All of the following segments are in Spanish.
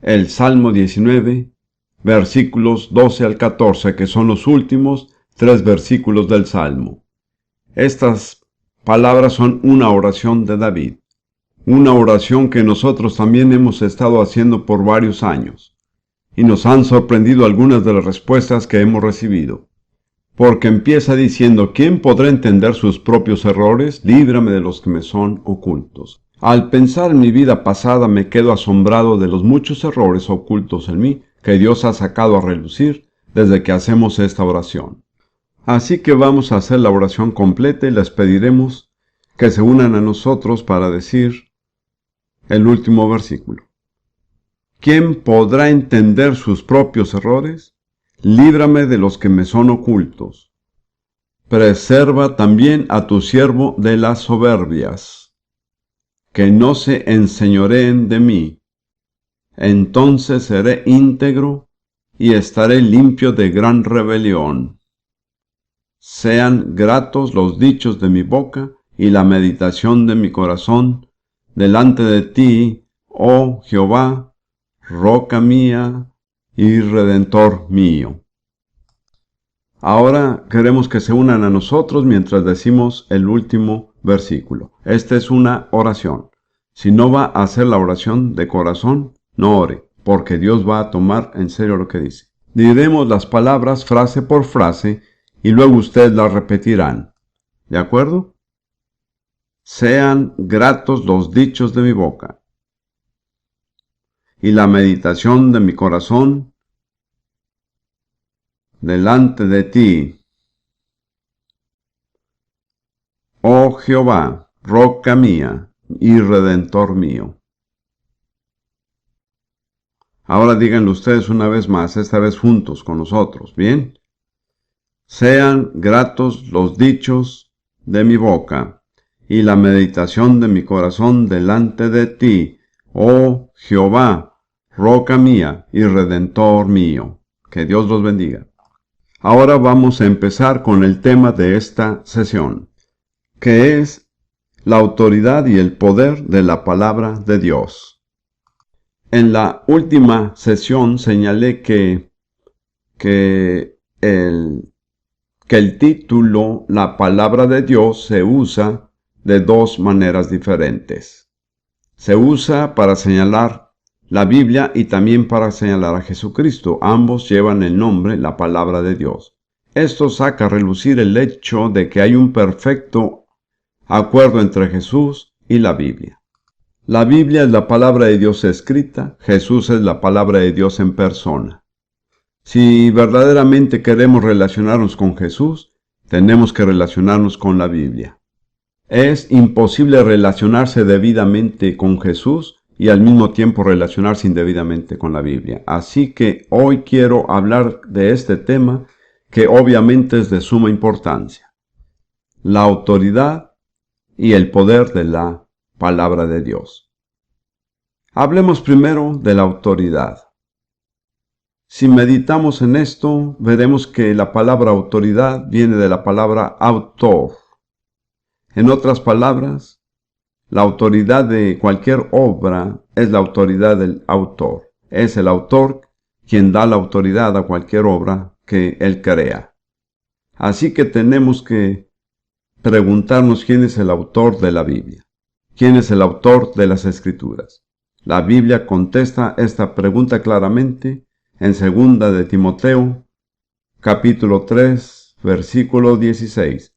el Salmo 19, versículos 12 al 14, que son los últimos 3 versículos del Salmo. Estas palabras son una oración de David, una oración que nosotros también hemos estado haciendo por varios años, y nos han sorprendido algunas de las respuestas que hemos recibido. Porque empieza diciendo: ¿quién podrá entender sus propios errores? Líbrame de los que me son ocultos. Al pensar en mi vida pasada me quedo asombrado de los muchos errores ocultos en mí que Dios ha sacado a relucir desde que hacemos esta oración. Así que vamos a hacer la oración completa y les pediremos que se unan a nosotros para decir el último versículo. ¿Quién podrá entender sus propios errores? Líbrame de los que me son ocultos. Preserva también a tu siervo de las soberbias, que no se enseñoreen de mí. Entonces seré íntegro y estaré limpio de gran rebelión. Sean gratos los dichos de mi boca y la meditación de mi corazón delante de ti, oh Jehová, roca mía y redentor mío. Ahora queremos que se unan a nosotros mientras decimos el último versículo. Esta es una oración. Si no va a hacer la oración de corazón, no ore, porque Dios va a tomar en serio lo que dice. Diremos las palabras frase por frase y luego ustedes las repetirán. ¿De acuerdo? Sean gratos los dichos de mi boca y la meditación de mi corazón delante de ti, oh Jehová, roca mía y redentor mío. Ahora díganlo ustedes una vez más, esta vez juntos con nosotros, ¿bien? Sean gratos los dichos de mi boca y la meditación de mi corazón delante de ti, oh Jehová, roca mía y redentor mío. Que Dios los bendiga. Ahora vamos a empezar con el tema de esta sesión, que es la autoridad y el poder de la palabra de Dios. En la última sesión señalé que el título, la palabra de Dios, se usa de dos maneras diferentes. Se usa para señalar la Biblia y también para señalar a Jesucristo. Ambos llevan el nombre, la palabra de Dios. Esto saca a relucir el hecho de que hay un perfecto acuerdo entre Jesús y la Biblia. La Biblia es la palabra de Dios escrita, Jesús es la palabra de Dios en persona. Si verdaderamente queremos relacionarnos con Jesús, tenemos que relacionarnos con la Biblia. Es imposible relacionarse debidamente con Jesús y al mismo tiempo relacionarse indebidamente con la Biblia. Así que hoy quiero hablar de este tema que obviamente es de suma importancia: la autoridad y el poder de la palabra de Dios. Hablemos primero de la autoridad. Si meditamos en esto, veremos que la palabra autoridad viene de la palabra autor. En otras palabras, la autoridad de cualquier obra es la autoridad del autor. Es el autor quien da la autoridad a cualquier obra que él crea. Así que tenemos que preguntarnos quién es el autor de la Biblia. ¿Quién es el autor de las Escrituras? La Biblia contesta esta pregunta claramente en 2 de Timoteo, capítulo 3, versículo 16.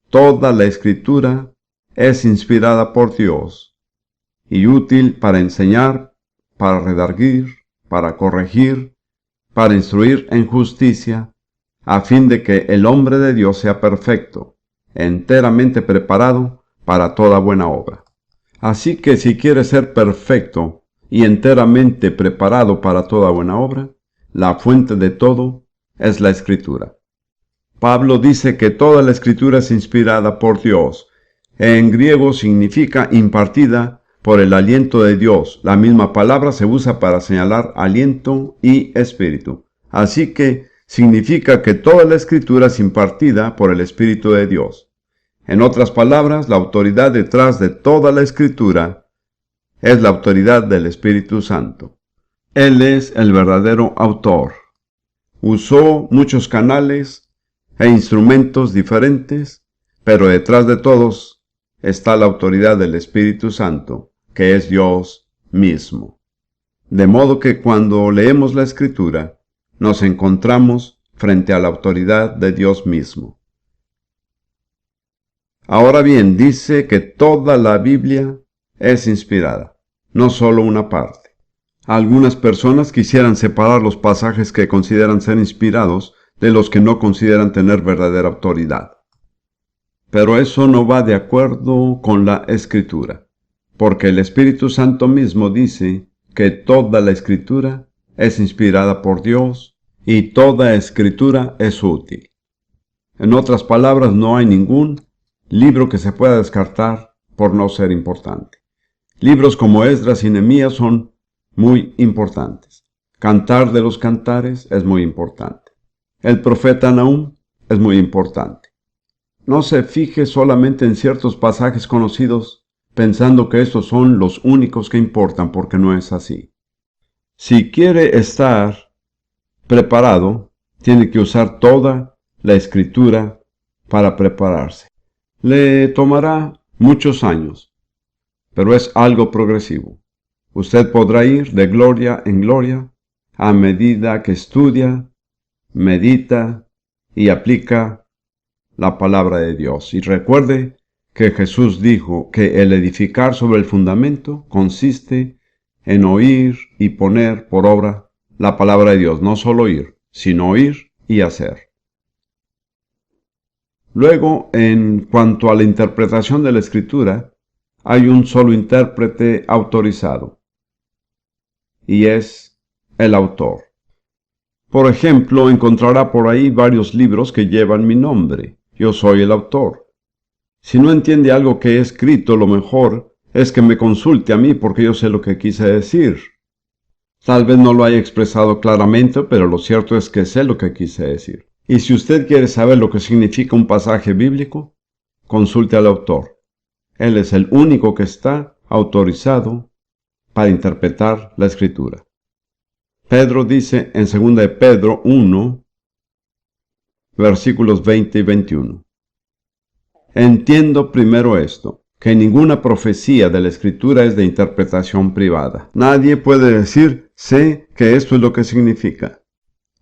Toda la Escritura es inspirada por Dios y útil para enseñar, para redarguir, para corregir, para instruir en justicia, a fin de que el hombre de Dios sea perfecto, enteramente preparado para toda buena obra. Así que si quieres ser perfecto y enteramente preparado para toda buena obra, la fuente de todo es la Escritura. Pablo dice que toda la Escritura es inspirada por Dios. En griego significa impartida por el aliento de Dios. La misma palabra se usa para señalar aliento y espíritu. Así que significa que toda la Escritura es impartida por el Espíritu de Dios. En otras palabras, la autoridad detrás de toda la Escritura es la autoridad del Espíritu Santo. Él es el verdadero autor. Usó muchos canales e instrumentos diferentes, pero detrás de todos está la autoridad del Espíritu Santo, que es Dios mismo. De modo que cuando leemos la Escritura, nos encontramos frente a la autoridad de Dios mismo. Ahora bien, dice que toda la Biblia es inspirada, no solo una parte. Algunas personas quisieran separar los pasajes que consideran ser inspirados de los que no consideran tener verdadera autoridad. Pero eso no va de acuerdo con la Escritura, porque el Espíritu Santo mismo dice que toda la Escritura es inspirada por Dios y toda Escritura es útil. En otras palabras, no hay ningún libro que se pueda descartar por no ser importante. Libros como Esdras y Nehemías son muy importantes. Cantar de los Cantares es muy importante. El profeta Nahum es muy importante. No se fije solamente en ciertos pasajes conocidos pensando que estos son los únicos que importan, porque no es así. Si quiere estar preparado, tiene que usar toda la Escritura para prepararse. Le tomará muchos años, pero es algo progresivo. Usted podrá ir de gloria en gloria a medida que estudia, medita y aplica la palabra de Dios. Y recuerde que Jesús dijo que el edificar sobre el fundamento consiste en oír y poner por obra la palabra de Dios. No solo oír, sino oír y hacer. Luego, en cuanto a la interpretación de la Escritura, hay un solo intérprete autorizado, y es el autor. Por ejemplo, encontrará por ahí varios libros que llevan mi nombre. Yo soy el autor. Si no entiende algo que he escrito, lo mejor es que me consulte a mí, porque yo sé lo que quise decir. Tal vez no lo haya expresado claramente, pero lo cierto es que sé lo que quise decir. Y si usted quiere saber lo que significa un pasaje bíblico, consulte al autor. Él es el único que está autorizado para interpretar la Escritura. Pedro dice en 2 de Pedro 1, versículos 20 y 21. Entiendo primero esto, que ninguna profecía de la Escritura es de interpretación privada. Nadie puede decir, sé que esto es lo que significa.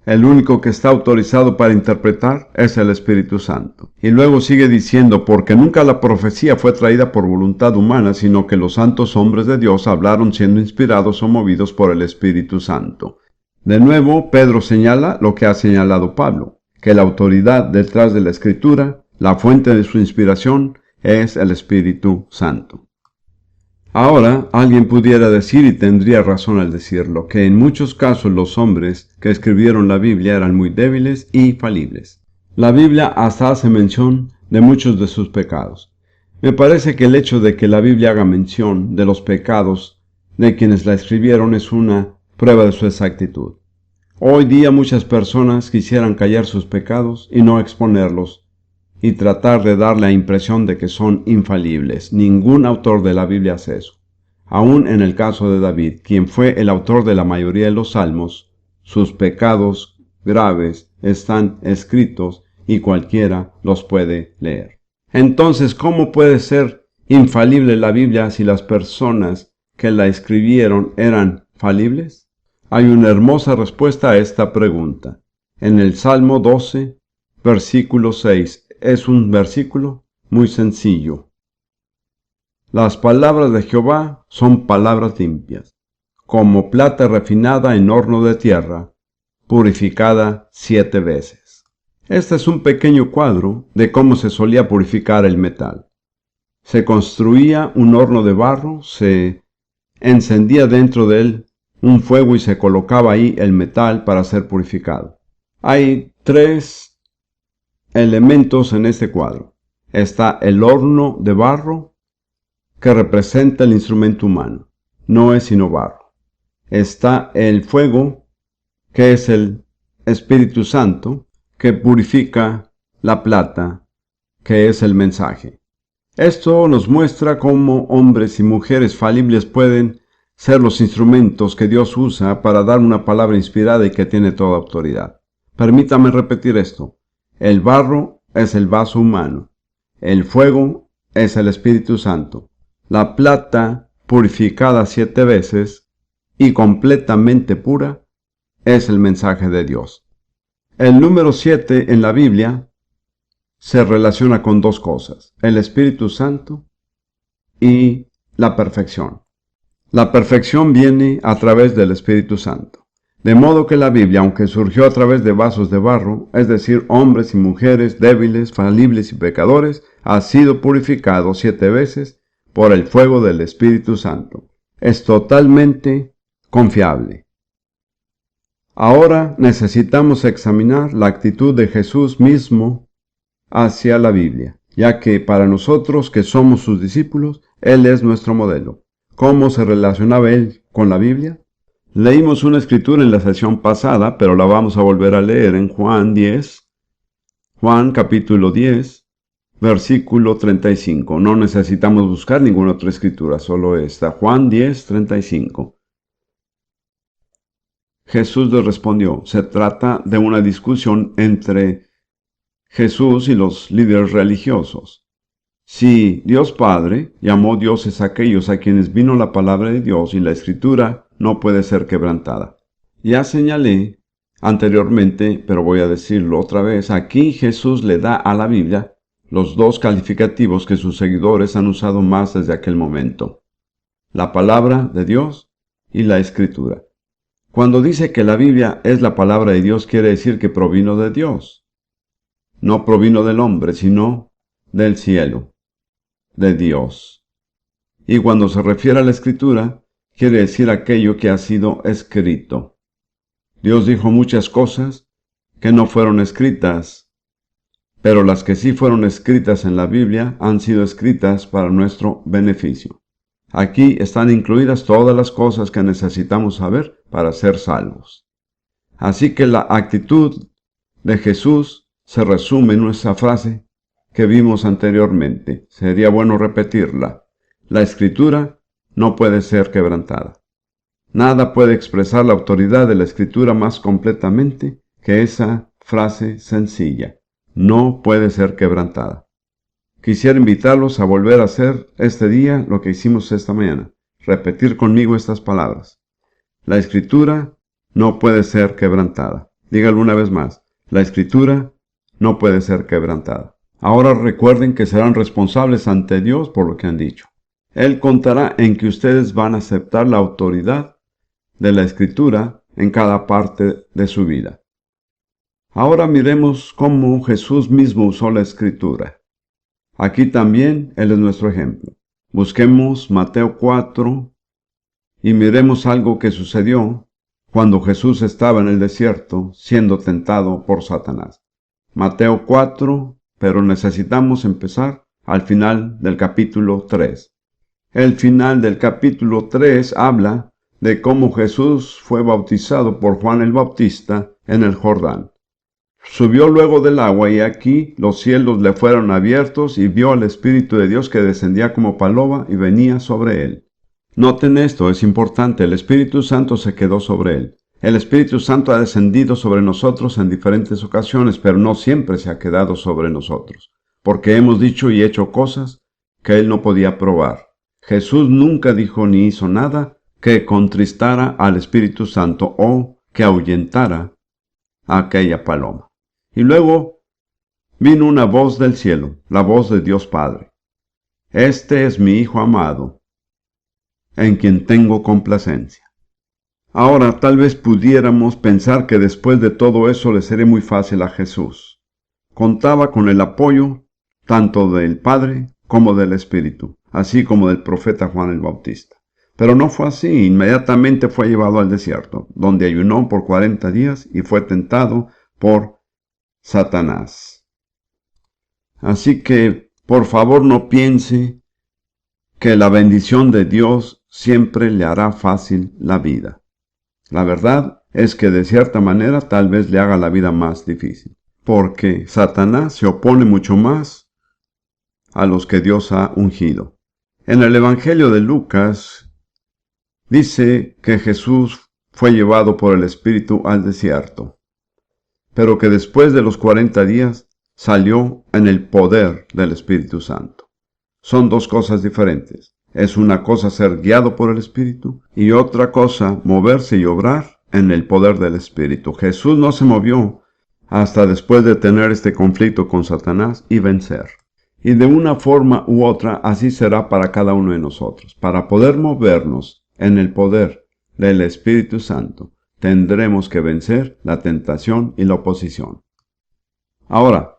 El único que está autorizado para interpretar es el Espíritu Santo. Y luego sigue diciendo, porque nunca la profecía fue traída por voluntad humana, sino que los santos hombres de Dios hablaron siendo inspirados o movidos por el Espíritu Santo. De nuevo, Pedro señala lo que ha señalado Pablo, que la autoridad detrás de la Escritura, la fuente de su inspiración, es el Espíritu Santo. Ahora, alguien pudiera decir, y tendría razón al decirlo, que en muchos casos los hombres que escribieron la Biblia eran muy débiles y falibles. La Biblia hasta hace mención de muchos de sus pecados. Me parece que el hecho de que la Biblia haga mención de los pecados de quienes la escribieron es una prueba de su exactitud. Hoy día muchas personas quisieran callar sus pecados y no exponerlos, y tratar de dar la impresión de que son infalibles. Ningún autor de la Biblia hace eso. Aún en el caso de David, quien fue el autor de la mayoría de los salmos, sus pecados graves están escritos y cualquiera los puede leer. Entonces, ¿cómo puede ser infalible la Biblia si las personas que la escribieron eran falibles? Hay una hermosa respuesta a esta pregunta. En el Salmo 12, versículo 6, es un versículo muy sencillo. Las palabras de Jehová son palabras limpias, como plata refinada en horno de tierra, purificada 7 veces. Este es un pequeño cuadro de cómo se solía purificar el metal. Se construía un horno de barro, se encendía dentro de él un fuego y se colocaba ahí el metal para ser purificado. Hay 3 elementos en este cuadro. Está el horno de barro, que representa el instrumento humano. No es sino barro. Está el fuego, que es el Espíritu Santo, que purifica la plata, que es el mensaje. Esto nos muestra cómo hombres y mujeres falibles pueden ser los instrumentos que Dios usa para dar una palabra inspirada y que tiene toda autoridad. Permítame repetir esto. El barro es el vaso humano. El fuego es el Espíritu Santo. La plata, purificada 7 veces y completamente pura, es el mensaje de Dios. El número 7 en la Biblia se relaciona con 2 cosas: el Espíritu Santo y la perfección. La perfección viene a través del Espíritu Santo. De modo que la Biblia, aunque surgió a través de vasos de barro, es decir, hombres y mujeres débiles, falibles y pecadores, ha sido purificado 7 veces por el fuego del Espíritu Santo. Es totalmente confiable. Ahora necesitamos examinar la actitud de Jesús mismo hacia la Biblia, ya que para nosotros que somos sus discípulos, Él es nuestro modelo. ¿Cómo se relacionaba Él con la Biblia? Leímos una escritura en la sesión pasada, pero la vamos a volver a leer en Juan capítulo 10, versículo 35. No necesitamos buscar ninguna otra escritura, solo esta. Juan 10, 35. Jesús les respondió. Se trata de una discusión entre Jesús y los líderes religiosos. Si Dios Padre llamó dioses a aquellos a quienes vino la palabra de Dios, y la escritura no puede ser quebrantada. Ya señalé anteriormente, pero voy a decirlo otra vez, aquí Jesús le da a la Biblia los 2 calificativos que sus seguidores han usado más desde aquel momento: la palabra de Dios y la escritura. Cuando dice que la Biblia es la palabra de Dios, quiere decir que provino de Dios. No provino del hombre, sino del cielo, de Dios. Y cuando se refiere a la escritura, quiere decir aquello que ha sido escrito. Dios dijo muchas cosas que no fueron escritas, pero las que sí fueron escritas en la Biblia han sido escritas para nuestro beneficio. Aquí están incluidas todas las cosas que necesitamos saber para ser salvos. Así que la actitud de Jesús se resume en nuestra frase que vimos anteriormente. Sería bueno repetirla. La escritura no puede ser quebrantada. Nada puede expresar la autoridad de la escritura más completamente que esa frase sencilla: no puede ser quebrantada. Quisiera invitarlos a volver a hacer este día lo que hicimos esta mañana. Repetir conmigo estas palabras: la escritura no puede ser quebrantada. Dígalo una vez más: la escritura no puede ser quebrantada. Ahora recuerden que serán responsables ante Dios por lo que han dicho. Él contará en que ustedes van a aceptar la autoridad de la escritura en cada parte de su vida. Ahora miremos cómo Jesús mismo usó la escritura. Aquí también Él es nuestro ejemplo. Busquemos Mateo 4 y miremos algo que sucedió cuando Jesús estaba en el desierto siendo tentado por Satanás. Mateo 4, pero necesitamos empezar al final del capítulo 3. El final del capítulo 3 habla de cómo Jesús fue bautizado por Juan el Bautista en el Jordán. Subió luego del agua y aquí los cielos le fueron abiertos y vio al Espíritu de Dios que descendía como paloma y venía sobre él. Noten esto, es importante: el Espíritu Santo se quedó sobre él. El Espíritu Santo ha descendido sobre nosotros en diferentes ocasiones, pero no siempre se ha quedado sobre nosotros, porque hemos dicho y hecho cosas que él no podía probar. Jesús nunca dijo ni hizo nada que contristara al Espíritu Santo o que ahuyentara a aquella paloma. Y luego vino una voz del cielo, la voz de Dios Padre: Este es mi Hijo amado, en quien tengo complacencia. Ahora tal vez pudiéramos pensar que después de todo eso le sería muy fácil a Jesús. Contaba con el apoyo tanto del Padre como del Espíritu, así como del profeta Juan el Bautista. Pero no fue así. Inmediatamente fue llevado al desierto, donde ayunó por 40 días y fue tentado por Satanás. Así que, por favor, no piense que la bendición de Dios siempre le hará fácil la vida. La verdad es que de cierta manera tal vez le haga la vida más difícil, porque Satanás se opone mucho más a los que Dios ha ungido. En el Evangelio de Lucas, Dice que Jesús fue llevado por el Espíritu al desierto, pero que después de los 40 días salió en el poder del Espíritu Santo. Son dos cosas diferentes. Es una cosa ser guiado por el Espíritu y otra cosa moverse y obrar en el poder del Espíritu. Jesús no se movió hasta después de tener este conflicto con Satanás y vencer. Y de una forma u otra así será para cada uno de nosotros. Para poder movernos en el poder del Espíritu Santo, tendremos que vencer la tentación y la oposición. Ahora,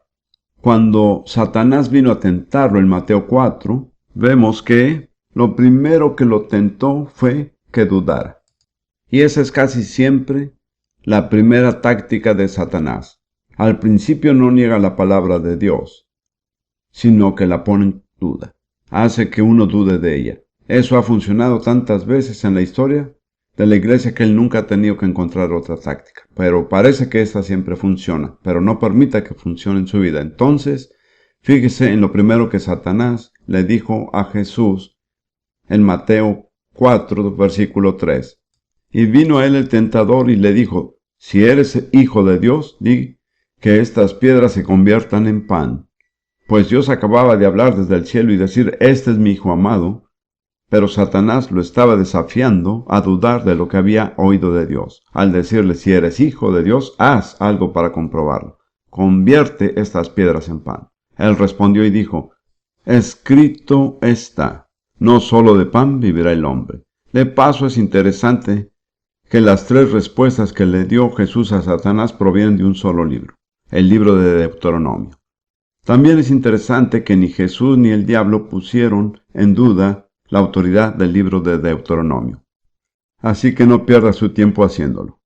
cuando Satanás vino a tentarlo en Mateo 4, vemos que lo primero que lo tentó fue que dudara. Y esa es casi siempre la primera táctica de Satanás. Al principio no niega la palabra de Dios, sino que la pone en duda. Hace que uno dude de ella. Eso ha funcionado tantas veces en la historia de la iglesia que él nunca ha tenido que encontrar otra táctica. Pero parece que esta siempre funciona, pero no permita que funcione en su vida. Entonces, fíjese en lo primero que Satanás le dijo a Jesús en Mateo 4, versículo 3. Y vino a él el tentador y le dijo, si eres hijo de Dios, di que estas piedras se conviertan en pan. Pues Dios acababa de hablar desde el cielo y decir, este es mi hijo amado. Pero Satanás lo estaba desafiando a dudar de lo que había oído de Dios. Al decirle, si eres hijo de Dios, haz algo para comprobarlo. Convierte estas piedras en pan. Él respondió y dijo, escrito está, no solo de pan vivirá el hombre. De paso es interesante que las tres respuestas que le dio Jesús a Satanás provienen de un solo libro, el libro de Deuteronomio. También es interesante que ni Jesús ni el diablo pusieron en duda la autoridad del libro de Deuteronomio. Así que no pierda su tiempo haciéndolo.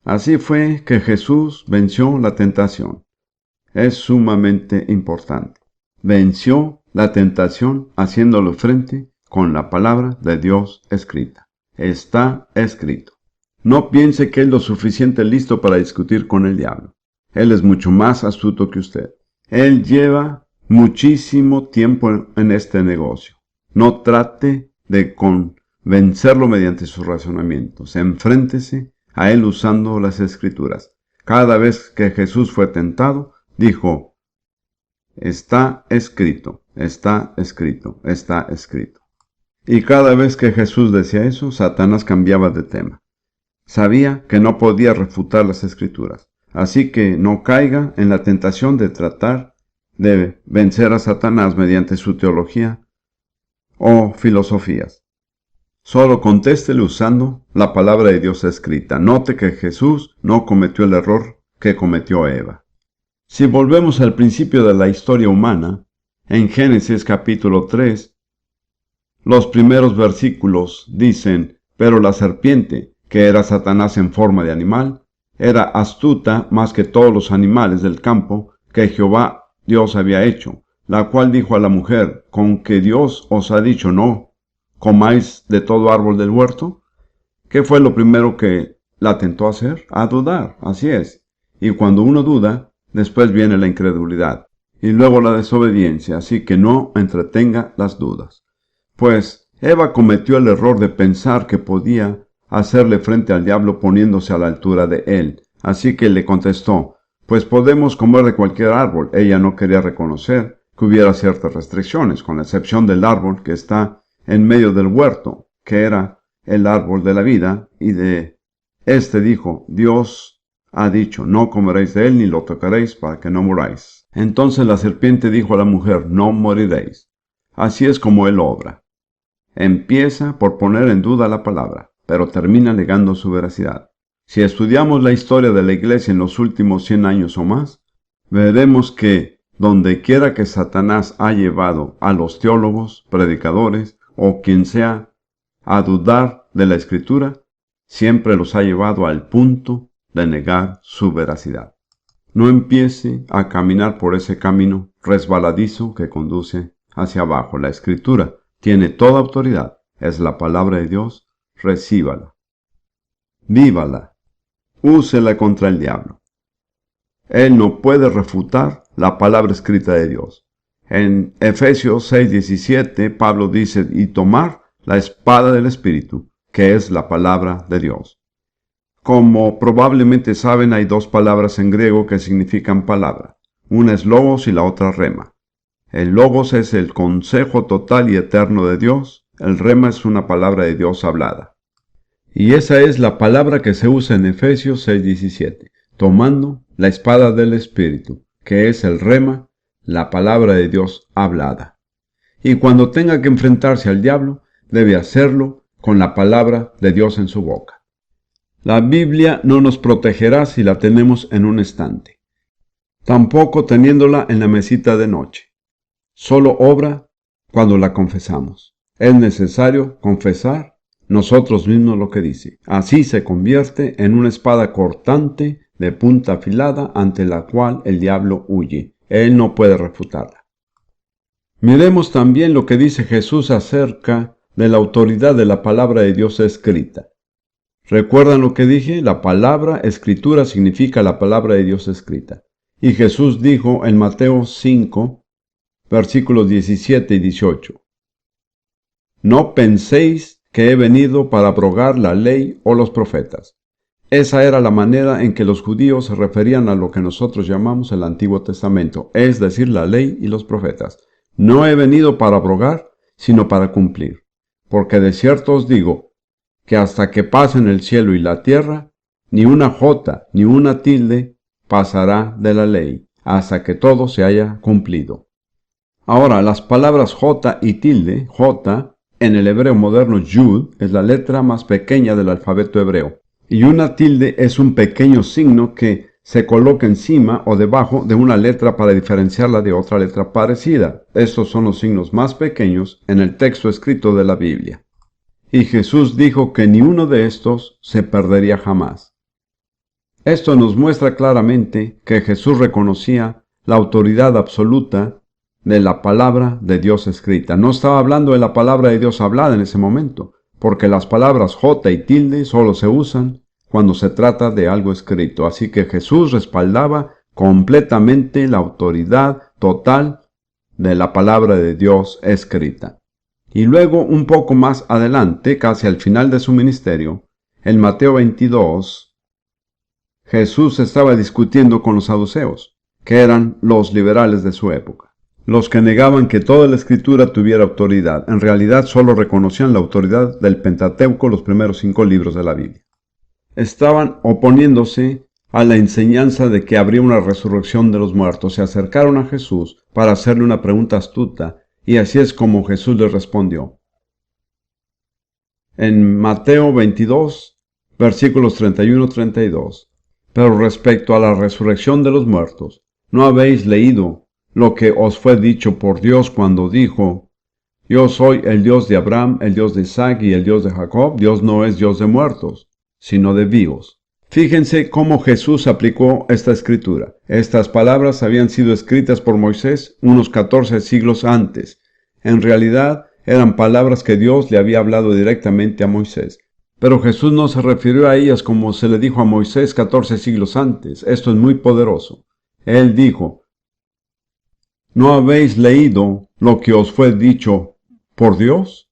Así fue que Jesús venció la tentación. Es sumamente importante. Venció la tentación haciéndolo frente con la palabra de Dios escrita. Está escrito. No piense que es lo suficiente listo para discutir con el diablo. Él es mucho más astuto que usted. Él lleva muchísimo tiempo en este negocio. No trate de convencerlo mediante sus razonamientos. Enfréntese a él usando las escrituras. Cada vez que Jesús fue tentado, dijo, está escrito, está escrito, está escrito. Y cada vez que Jesús decía eso, Satanás cambiaba de tema. Sabía que no podía refutar las escrituras. Así que no caiga en la tentación de tratar de vencer a Satanás mediante su teología o filosofías. Solo contéstele usando la palabra de Dios escrita. Note que Jesús no cometió el error que cometió Eva. Si volvemos al principio de la historia humana, en Génesis capítulo 3, los primeros versículos dicen, pero la serpiente, que era Satanás en forma de animal, era astuta más que todos los animales del campo que Jehová Dios había hecho, la cual dijo a la mujer, ¿con que Dios os ha dicho no comáis de todo árbol del huerto? ¿Qué fue lo primero que la tentó a hacer? A dudar, así es. Y cuando uno duda, después viene la incredulidad, y luego la desobediencia, así que no entretenga las dudas. Pues Eva cometió el error de pensar que podía hacerle frente al diablo poniéndose a la altura de él. Así que le contestó, pues podemos comer de cualquier árbol. Ella no quería reconocer que hubiera ciertas restricciones, con la excepción del árbol que está en medio del huerto, que era el árbol de la vida, y de este dijo, Dios ha dicho, no comeréis de él ni lo tocaréis para que no muráis. Entonces la serpiente dijo a la mujer, no moriréis. Así es como él obra. Empieza por poner en duda la palabra, pero termina negando su veracidad. Si estudiamos la historia de la iglesia en los últimos 100 años o más, veremos que donde quiera que Satanás ha llevado a los teólogos, predicadores o quien sea a dudar de la escritura, siempre los ha llevado al punto de negar su veracidad. No empiece a caminar por ese camino resbaladizo que conduce hacia abajo. La escritura tiene toda autoridad, es la palabra de Dios, recíbala, vívala, úsela contra el diablo. Él no puede refutar la palabra escrita de Dios. En Efesios 6:17, Pablo dice, y tomar la espada del Espíritu, que es la palabra de Dios. Como probablemente saben, hay dos palabras en griego que significan palabra. Una es logos y la otra rema. El logos es el consejo total y eterno de Dios. El rema es una palabra de Dios hablada. Y esa es la palabra que se usa en Efesios 6:17, tomando la espada del Espíritu, que es el rema, la palabra de Dios hablada. Y cuando tenga que enfrentarse al diablo, debe hacerlo con la palabra de Dios en su boca. La Biblia no nos protegerá si la tenemos en un estante, tampoco teniéndola en la mesita de noche. Solo obra cuando la confesamos. Es necesario confesar nosotros mismos lo que dice. Así se convierte en una espada cortante de punta afilada ante la cual el diablo huye. Él no puede refutarla. Miremos también lo que dice Jesús acerca de la autoridad de la palabra de Dios escrita. ¿Recuerdan lo que dije? La palabra escritura significa la palabra de Dios escrita. Y Jesús dijo en Mateo 5, versículos 17 y 18. No penséis que he venido para abrogar la ley o los profetas. Esa era la manera en que los judíos se referían a lo que nosotros llamamos el Antiguo Testamento, es decir, la ley y los profetas. No he venido para abrogar, sino para cumplir. Porque de cierto os digo, que hasta que pasen el cielo y la tierra, ni una jota ni una tilde pasará de la ley, hasta que todo se haya cumplido. Ahora, las palabras jota y tilde, jota, en el hebreo moderno yud, es la letra más pequeña del alfabeto hebreo, y una tilde es un pequeño signo que se coloca encima o debajo de una letra para diferenciarla de otra letra parecida. Estos son los signos más pequeños en el texto escrito de la Biblia. Y Jesús dijo que ni uno de estos se perdería jamás. Esto nos muestra claramente que Jesús reconocía la autoridad absoluta de la palabra de Dios escrita. No estaba hablando de la palabra de Dios hablada en ese momento, porque las palabras jota y tilde solo se usan cuando se trata de algo escrito. Así que Jesús respaldaba completamente la autoridad total de la palabra de Dios escrita. Y luego, un poco más adelante, casi al final de su ministerio, en Mateo 22, Jesús estaba discutiendo con los saduceos, que eran los liberales de su época, los que negaban que toda la escritura tuviera autoridad. En realidad solo reconocían la autoridad del Pentateuco, los primeros 5 libros de la Biblia. Estaban oponiéndose a la enseñanza de que habría una resurrección de los muertos. Se acercaron a Jesús para hacerle una pregunta astuta, y así es como Jesús les respondió. En Mateo 22, versículos 31-32. Pero respecto a la resurrección de los muertos, ¿no habéis leído lo que os fue dicho por Dios cuando dijo: Yo soy el Dios de Abraham, el Dios de Isaac y el Dios de Jacob? Dios no es Dios de muertos, sino de vivos. Fíjense cómo Jesús aplicó esta escritura. Estas palabras habían sido escritas por Moisés unos 14 siglos antes. En realidad, eran palabras que Dios le había hablado directamente a Moisés. Pero Jesús no se refirió a ellas como se le dijo a Moisés 14 siglos antes. Esto es muy poderoso. Él dijo: ¿no habéis leído lo que os fue dicho por Dios?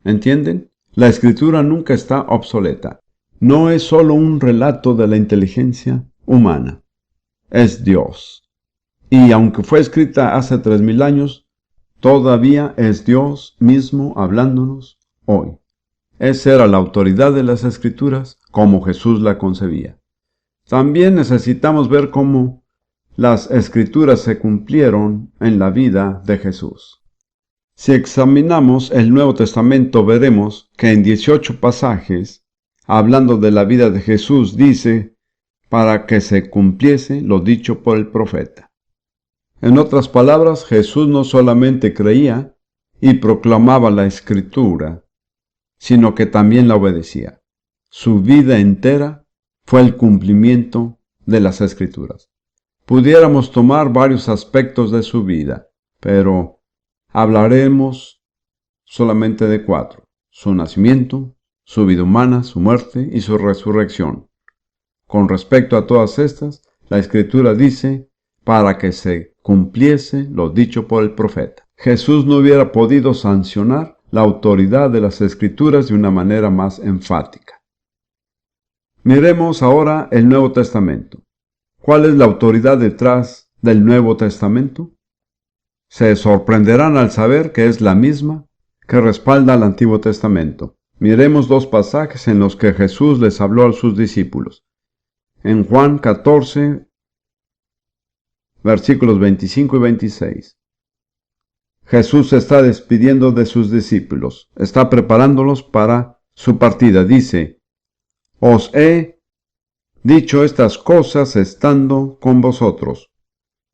¿Entienden? La escritura nunca está obsoleta. No es solo un relato de la inteligencia humana. Es Dios. Y aunque fue escrita hace 3000 años, todavía es Dios mismo hablándonos hoy. Esa era la autoridad de las escrituras como Jesús la concebía. También necesitamos ver cómo las escrituras se cumplieron en la vida de Jesús. Si examinamos el Nuevo Testamento, veremos que en 18 pasajes, hablando de la vida de Jesús, dice: para que se cumpliese lo dicho por el profeta. En otras palabras, Jesús no solamente creía y proclamaba la escritura, sino que también la obedecía. Su vida entera fue el cumplimiento de las escrituras. Pudiéramos tomar varios aspectos de su vida, pero hablaremos solamente de 4: su nacimiento, su vida humana, su muerte y su resurrección. Con respecto a todas estas, la Escritura dice: para que se cumpliese lo dicho por el profeta. Jesús no hubiera podido sancionar la autoridad de las Escrituras de una manera más enfática. Miremos ahora el Nuevo Testamento. ¿Cuál es la autoridad detrás del Nuevo Testamento? Se sorprenderán al saber que es la misma que respalda al Antiguo Testamento. Miremos dos pasajes en los que Jesús les habló a sus discípulos. En Juan 14, versículos 25 y 26. Jesús se está despidiendo de sus discípulos, está preparándolos para su partida. Dice: os he dicho estas cosas estando con vosotros,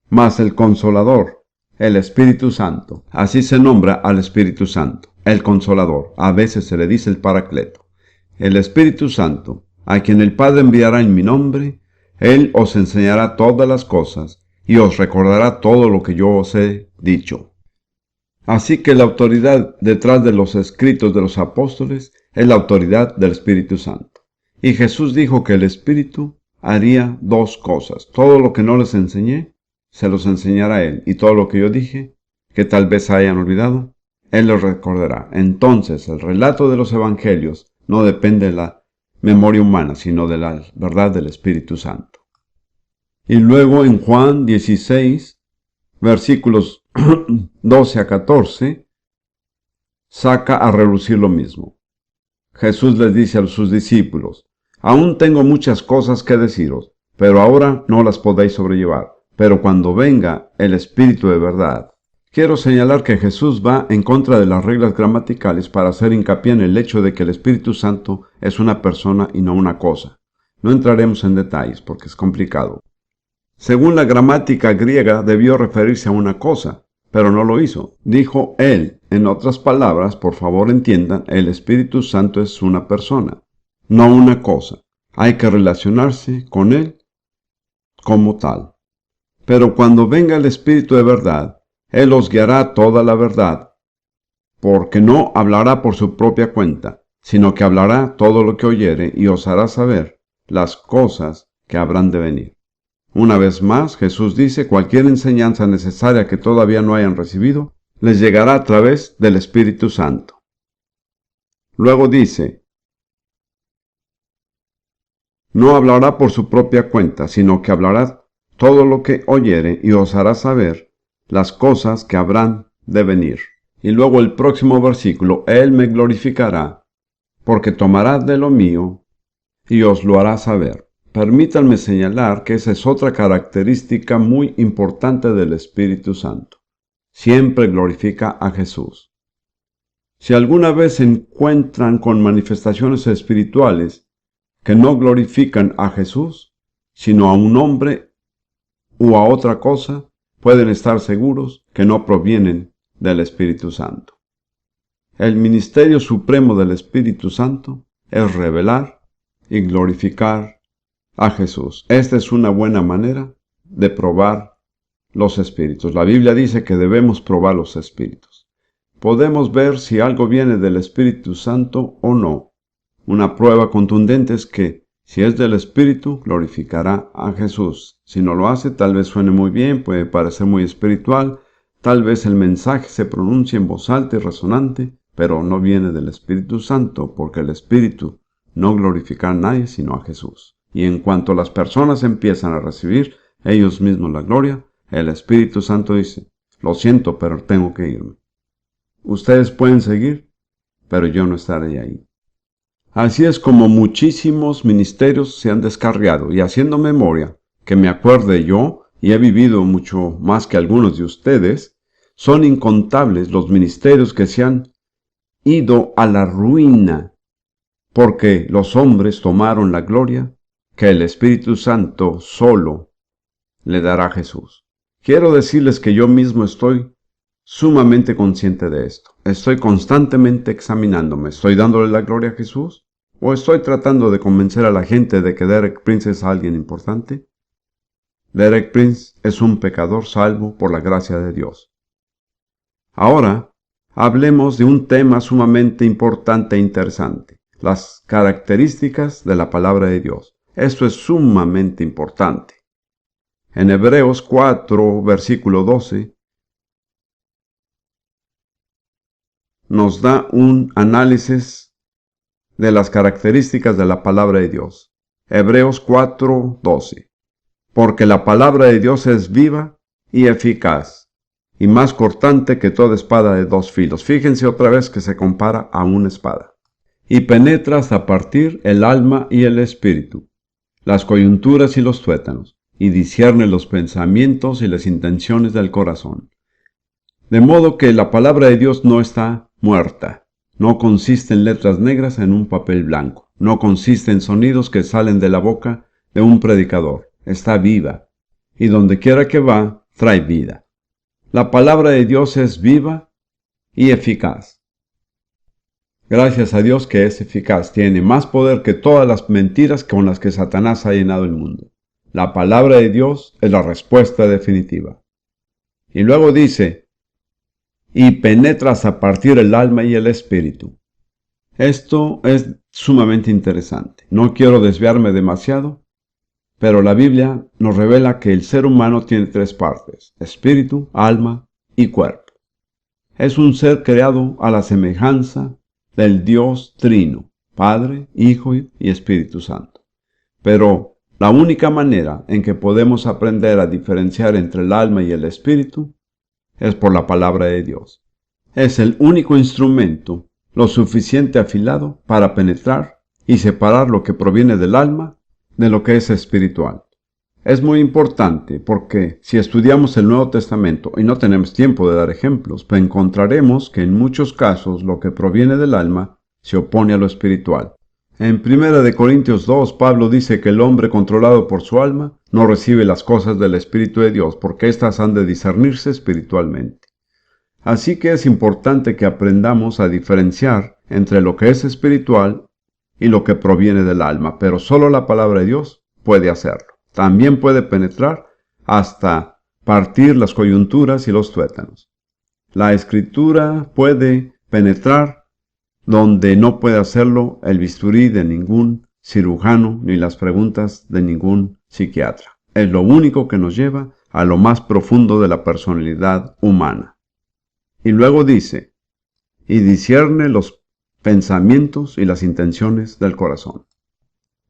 mas el Consolador, el Espíritu Santo, así se nombra al Espíritu Santo, el Consolador, a veces se le dice el Paracleto, el Espíritu Santo, a quien el Padre enviará en mi nombre, Él os enseñará todas las cosas y os recordará todo lo que yo os he dicho. Así que la autoridad detrás de los escritos de los apóstoles es la autoridad del Espíritu Santo. Y Jesús dijo que el Espíritu haría dos cosas. Todo lo que no les enseñé, se los enseñará Él. Y todo lo que yo dije, que tal vez hayan olvidado, Él los recordará. Entonces, el relato de los evangelios no depende de la memoria humana, sino de la verdad del Espíritu Santo. Y luego en Juan 16, versículos 12 a 14, saca a relucir lo mismo. Jesús les dice a sus discípulos: aún tengo muchas cosas que deciros, pero ahora no las podéis sobrellevar. Pero cuando venga el Espíritu de verdad. Quiero señalar que Jesús va en contra de las reglas gramaticales para hacer hincapié en el hecho de que el Espíritu Santo es una persona y no una cosa. No entraremos en detalles porque es complicado. Según la gramática griega, debió referirse a una cosa, pero no lo hizo. Dijo Él. En otras palabras, por favor entiendan, el Espíritu Santo es una persona, no una cosa. Hay que relacionarse con Él como tal. Pero cuando venga el Espíritu de verdad, Él os guiará a toda la verdad, porque no hablará por su propia cuenta, sino que hablará todo lo que oyere y os hará saber las cosas que habrán de venir. Una vez más, Jesús dice: cualquier enseñanza necesaria que todavía no hayan recibido, les llegará a través del Espíritu Santo. Luego dice: no hablará por su propia cuenta, sino que hablará todo lo que oyere y os hará saber las cosas que habrán de venir. Y luego el próximo versículo: Él me glorificará, porque tomará de lo mío y os lo hará saber. Permítanme señalar que esa es otra característica muy importante del Espíritu Santo. Siempre glorifica a Jesús. Si alguna vez se encuentran con manifestaciones espirituales que no glorifican a Jesús, sino a un hombre o a otra cosa, pueden estar seguros que no provienen del Espíritu Santo. El ministerio supremo del Espíritu Santo es revelar y glorificar a Jesús. Esta es una buena manera de probar los espíritus. La Biblia dice que debemos probar los espíritus. Podemos ver si algo viene del Espíritu Santo o no. Una prueba contundente es que si es del Espíritu, glorificará a Jesús. Si no lo hace, tal vez suene muy bien, puede parecer muy espiritual, tal vez el mensaje se pronuncie en voz alta y resonante, pero no viene del Espíritu Santo, porque el Espíritu no glorifica a nadie sino a Jesús. Y en cuanto las personas empiezan a recibir ellos mismos la gloria, el Espíritu Santo dice: lo siento, pero tengo que irme. Ustedes pueden seguir, pero yo no estaré ahí. Así es como muchísimos ministerios se han descarriado, y haciendo memoria, que me acuerde yo, y he vivido mucho más que algunos de ustedes, son incontables los ministerios que se han ido a la ruina, porque los hombres tomaron la gloria que el Espíritu Santo solo le dará a Jesús. Quiero decirles que yo mismo estoy sumamente consciente de esto. Estoy constantemente examinándome. ¿Estoy dándole la gloria a Jesús? ¿O estoy tratando de convencer a la gente de que Derek Prince es alguien importante? Derek Prince es un pecador salvo por la gracia de Dios. Ahora, hablemos de un tema sumamente importante e interesante: las características de la palabra de Dios. Esto es sumamente importante. En Hebreos 4, versículo 12, nos da un análisis de las características de la palabra de Dios. Hebreos 4:12. Porque la palabra de Dios es viva y eficaz, y más cortante que toda espada de dos filos. Fíjense otra vez que se compara a una espada. Y penetra hasta partir el alma y el espíritu, las coyunturas y los tuétanos, y discierne los pensamientos y las intenciones del corazón. De modo que la palabra de Dios no está muerta, no consiste en letras negras en un papel blanco, no consiste en sonidos que salen de la boca de un predicador, está viva, y donde quiera que va, trae vida. La palabra de Dios es viva y eficaz. Gracias a Dios que es eficaz, tiene más poder que todas las mentiras con las que Satanás ha llenado el mundo. La palabra de Dios es la respuesta definitiva. Y luego dice, y penetra hasta partir el alma y el espíritu. Esto es sumamente interesante. No quiero desviarme demasiado, pero la Biblia nos revela que el ser humano tiene tres partes: espíritu, alma y cuerpo. Es un ser creado a la semejanza del Dios Trino, Padre, Hijo y Espíritu Santo. Pero la única manera en que podemos aprender a diferenciar entre el alma y el espíritu es por la palabra de Dios. Es el único instrumento lo suficiente afilado para penetrar y separar lo que proviene del alma de lo que es espiritual. Es muy importante porque si estudiamos el Nuevo Testamento y no tenemos tiempo de dar ejemplos, pues encontraremos que en muchos casos lo que proviene del alma se opone a lo espiritual. En 1 Corintios 2, Pablo dice que el hombre controlado por su alma no recibe las cosas del Espíritu de Dios porque éstas han de discernirse espiritualmente. Así que es importante que aprendamos a diferenciar entre lo que es espiritual y lo que proviene del alma, pero solo la palabra de Dios puede hacerlo. También puede penetrar hasta partir las coyunturas y los tuétanos. La Escritura puede penetrar donde no puede hacerlo el bisturí de ningún cirujano ni las preguntas de ningún psiquiatra. Es lo único que nos lleva a lo más profundo de la personalidad humana. Y luego dice, y discierne los pensamientos y las intenciones del corazón.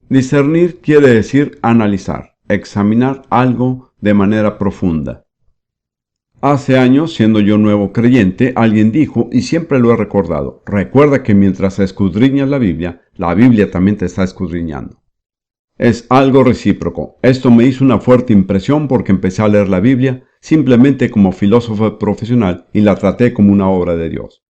Discernir quiere decir analizar, examinar algo de manera profunda. Hace años, siendo yo nuevo creyente, alguien dijo, y siempre lo he recordado, recuerda que mientras escudriñas la Biblia también te está escudriñando. Es algo recíproco. Esto me hizo una fuerte impresión porque empecé a leer la Biblia simplemente como filósofo profesional y la traté como una obra de Dios.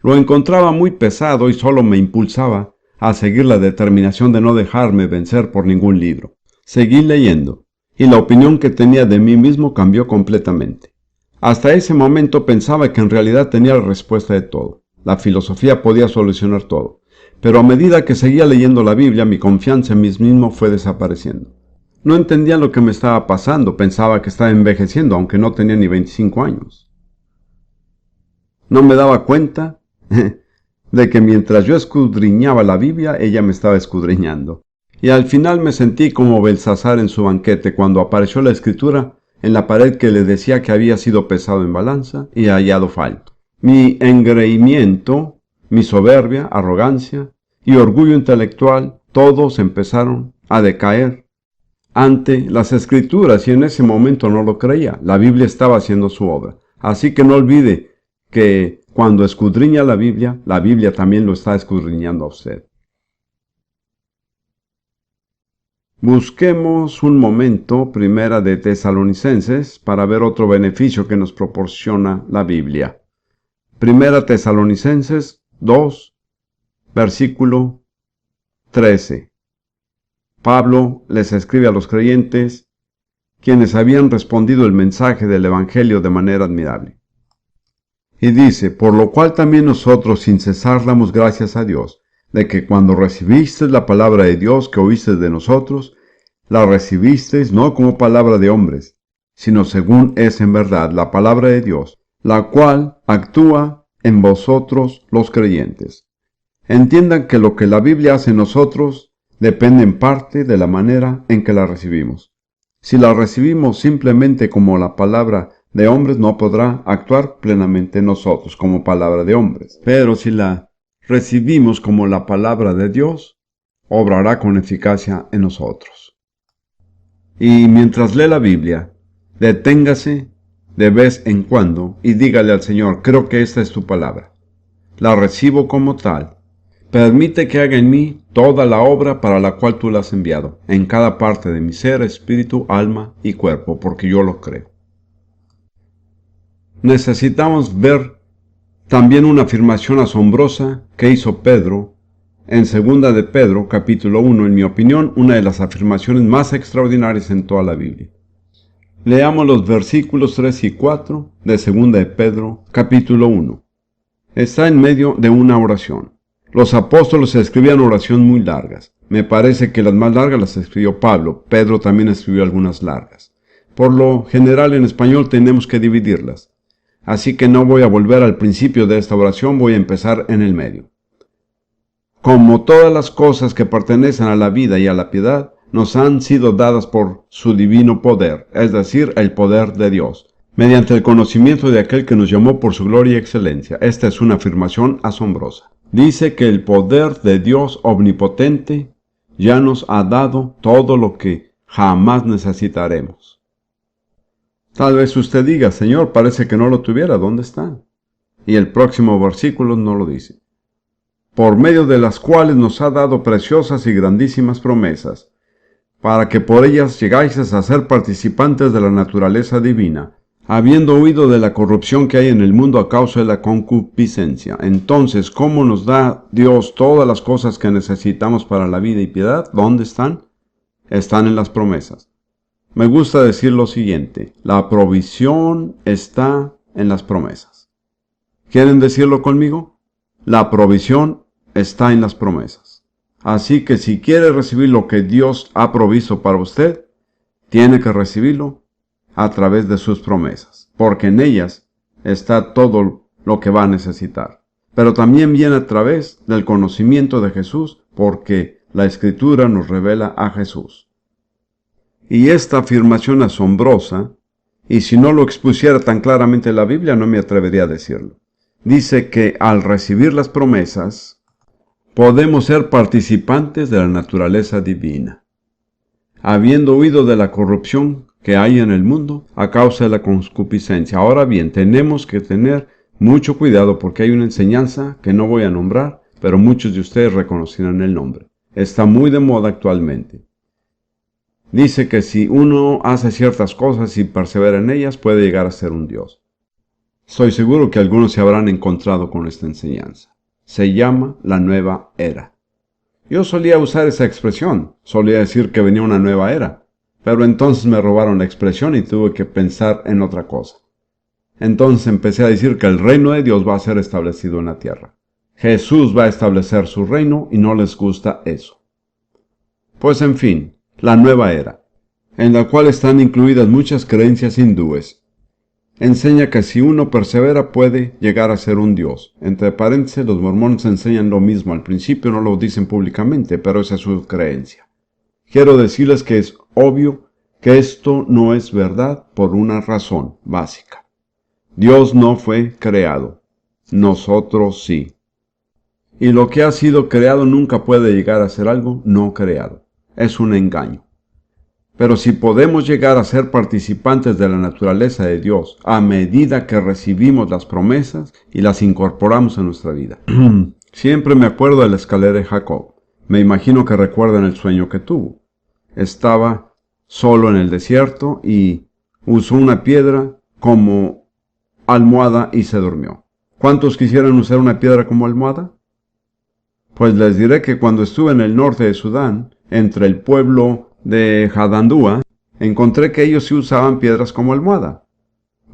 Lo encontraba muy pesado y solo me impulsaba a seguir la determinación de no dejarme vencer por ningún libro. Seguí leyendo, y la opinión que tenía de mí mismo cambió completamente. Hasta ese momento pensaba que en realidad tenía la respuesta de todo. La filosofía podía solucionar todo. Pero a medida que seguía leyendo la Biblia, mi confianza en mí mismo fue desapareciendo. No entendía lo que me estaba pasando, pensaba que estaba envejeciendo, aunque no tenía ni 25 años. No me daba cuenta de que mientras yo escudriñaba la Biblia, ella me estaba escudriñando. Y al final me sentí como Belsasar en su banquete cuando apareció la escritura en la pared que le decía que había sido pesado en balanza y hallado falto. Mi engreimiento, mi soberbia, arrogancia y orgullo intelectual, todos empezaron a decaer ante las escrituras y en ese momento no lo creía. La Biblia estaba haciendo su obra. Así que no olvide que cuando escudriña la Biblia también lo está escudriñando a usted. Busquemos un momento Primera de Tesalonicenses para ver otro beneficio que nos proporciona la Biblia. Primera Tesalonicenses 2, versículo 13. Pablo les escribe a los creyentes, quienes habían respondido el mensaje del Evangelio de manera admirable. Y dice, por lo cual también nosotros sin cesar damos gracias a Dios, de que cuando recibisteis la palabra de Dios que oísteis de nosotros, la recibisteis no como palabra de hombres, sino según es en verdad la palabra de Dios, la cual actúa en vosotros los creyentes. Entiendan que lo que la Biblia hace en nosotros depende en parte de la manera en que la recibimos. Si la recibimos simplemente como la palabra de hombres no podrá actuar plenamente en nosotros como palabra de hombres. Pero si la recibimos como la palabra de Dios, obrará con eficacia en nosotros. Y mientras lee la Biblia, deténgase de vez en cuando y dígale al Señor: creo que esta es tu palabra. La recibo como tal. Permite que haga en mí toda la obra para la cual tú la has enviado, en cada parte de mi ser, espíritu, alma y cuerpo, porque yo lo creo. Necesitamos ver también una afirmación asombrosa que hizo Pedro en 2 de Pedro, capítulo 1, en mi opinión, una de las afirmaciones más extraordinarias en toda la Biblia. Leamos los versículos 3 y 4 de 2 de Pedro, capítulo 1. Está en medio de una oración. Los apóstoles escribían oraciones muy largas. Me parece que las más largas las escribió Pablo. Pedro también escribió algunas largas. Por lo general en español tenemos que dividirlas. Así que no voy a volver al principio de esta oración, voy a empezar en el medio. Como todas las cosas que pertenecen a la vida y a la piedad, nos han sido dadas por su divino poder, es decir, el poder de Dios, mediante el conocimiento de aquel que nos llamó por su gloria y excelencia. Esta es una afirmación asombrosa. Dice que el poder de Dios omnipotente ya nos ha dado todo lo que jamás necesitaremos. Tal vez usted diga: Señor, parece que no lo tuviera, ¿dónde está? Y el próximo versículo no lo dice. Por medio de las cuales nos ha dado preciosas y grandísimas promesas, para que por ellas llegáis a ser participantes de la naturaleza divina, habiendo huido de la corrupción que hay en el mundo a causa de la concupiscencia. Entonces, ¿cómo nos da Dios todas las cosas que necesitamos para la vida y piedad? ¿Dónde están? Están en las promesas. Me gusta decir lo siguiente: la provisión está en las promesas. ¿Quieren decirlo conmigo? La provisión está en las promesas. Así que si quiere recibir lo que Dios ha provisto para usted, tiene que recibirlo a través de sus promesas, porque en ellas está todo lo que va a necesitar. Pero también viene a través del conocimiento de Jesús, porque la Escritura nos revela a Jesús. Y esta afirmación asombrosa, y si no lo expusiera tan claramente la Biblia, no me atrevería a decirlo. Dice que al recibir las promesas, podemos ser participantes de la naturaleza divina, habiendo huido de la corrupción que hay en el mundo a causa de la concupiscencia. Ahora bien, tenemos que tener mucho cuidado porque hay una enseñanza que no voy a nombrar, pero muchos de ustedes reconocerán el nombre. Está muy de moda actualmente. Dice que si uno hace ciertas cosas y persevera en ellas, puede llegar a ser un Dios. Estoy seguro que algunos se habrán encontrado con esta enseñanza. Se llama la nueva era. Yo solía usar esa expresión, solía decir que venía una nueva era, pero entonces me robaron la expresión y tuve que pensar en otra cosa. Entonces empecé a decir que el reino de Dios va a ser establecido en la tierra. Jesús va a establecer su reino y no les gusta eso. Pues en fin, la nueva era, en la cual están incluidas muchas creencias hindúes, enseña que si uno persevera puede llegar a ser un Dios. Entre paréntesis, los mormones enseñan lo mismo. Al principio no lo dicen públicamente, pero esa es su creencia. Quiero decirles que es obvio que esto no es verdad por una razón básica. Dios no fue creado. Nosotros sí. Y lo que ha sido creado nunca puede llegar a ser algo no creado. Es un engaño. Pero si podemos llegar a ser participantes de la naturaleza de Dios a medida que recibimos las promesas y las incorporamos en nuestra vida. Siempre me acuerdo de la escalera de Jacob. Me imagino que recuerdan el sueño que tuvo. Estaba solo en el desierto y usó una piedra como almohada y se durmió. ¿Cuántos quisieran usar una piedra como almohada? Pues les diré que cuando estuve en el norte de Sudán, entre el pueblo de Hadandúa, encontré que ellos sí usaban piedras como almohada.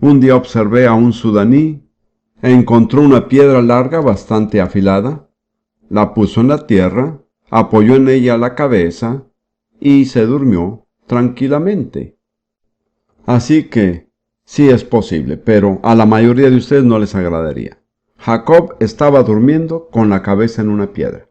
Un día observé a un sudaní, encontró una piedra larga bastante afilada, la puso en la tierra, apoyó en ella la cabeza y se durmió tranquilamente. Así que sí es posible, pero a la mayoría de ustedes no les agradaría. Jacob estaba durmiendo con la cabeza en una piedra.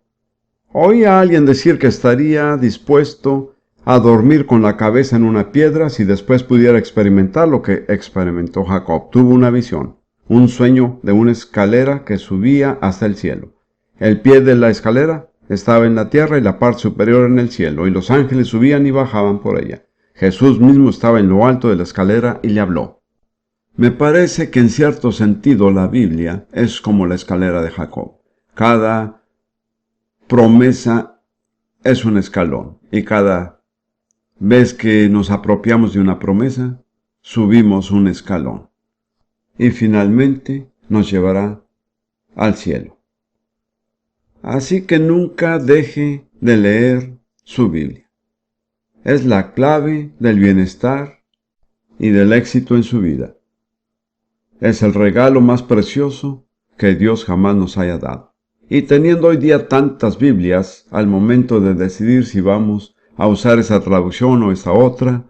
Oí a alguien decir que estaría dispuesto a dormir con la cabeza en una piedra si después pudiera experimentar lo que experimentó Jacob. Tuvo una visión, un sueño de una escalera que subía hasta el cielo. El pie de la escalera estaba en la tierra y la parte superior en el cielo, y los ángeles subían y bajaban por ella. Jesús mismo estaba en lo alto de la escalera y le habló. Me parece que en cierto sentido la Biblia es como la escalera de Jacob. Cada promesa es un escalón, y cada vez que nos apropiamos de una promesa, subimos un escalón, y finalmente nos llevará al cielo. Así que nunca deje de leer su Biblia. Es la clave del bienestar y del éxito en su vida. Es el regalo más precioso que Dios jamás nos haya dado. Y teniendo hoy día tantas Biblias, al momento de decidir si vamos a usar esa traducción o esa otra,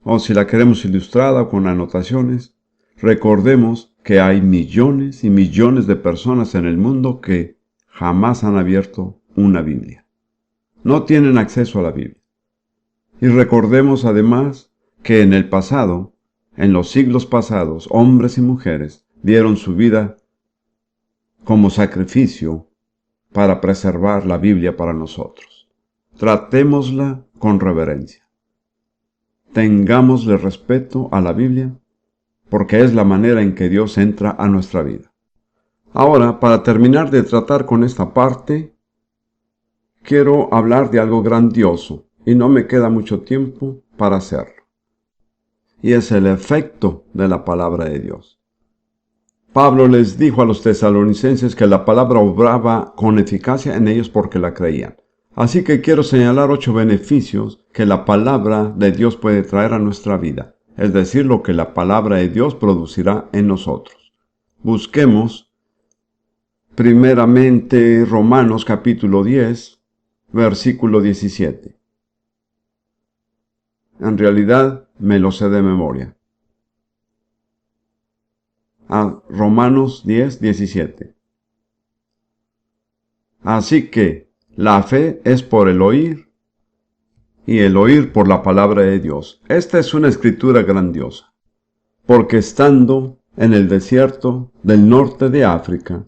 o si la queremos ilustrada con anotaciones, recordemos que hay millones y millones de personas en el mundo que jamás han abierto una Biblia. No tienen acceso a la Biblia. Y recordemos además que en el pasado, en los siglos pasados, hombres y mujeres dieron su vida como sacrificio para preservar la Biblia para nosotros. Tratémosla con reverencia. Tengámosle respeto a la Biblia, porque es la manera en que Dios entra a nuestra vida. Ahora, para terminar de tratar con esta parte, quiero hablar de algo grandioso, y no me queda mucho tiempo para hacerlo. Y es el efecto de la palabra de Dios. Pablo les dijo a los tesalonicenses que la palabra obraba con eficacia en ellos porque la creían. Así que quiero señalar 8 beneficios que la palabra de Dios puede traer a nuestra vida, es decir, lo que la palabra de Dios producirá en nosotros. Busquemos primeramente Romanos capítulo 10, versículo 17. En realidad me lo sé de memoria. Romanos 10, 17. Así que la fe es por el oír y el oír por la palabra de Dios. Esta es una escritura grandiosa, porque estando en el desierto del norte de África,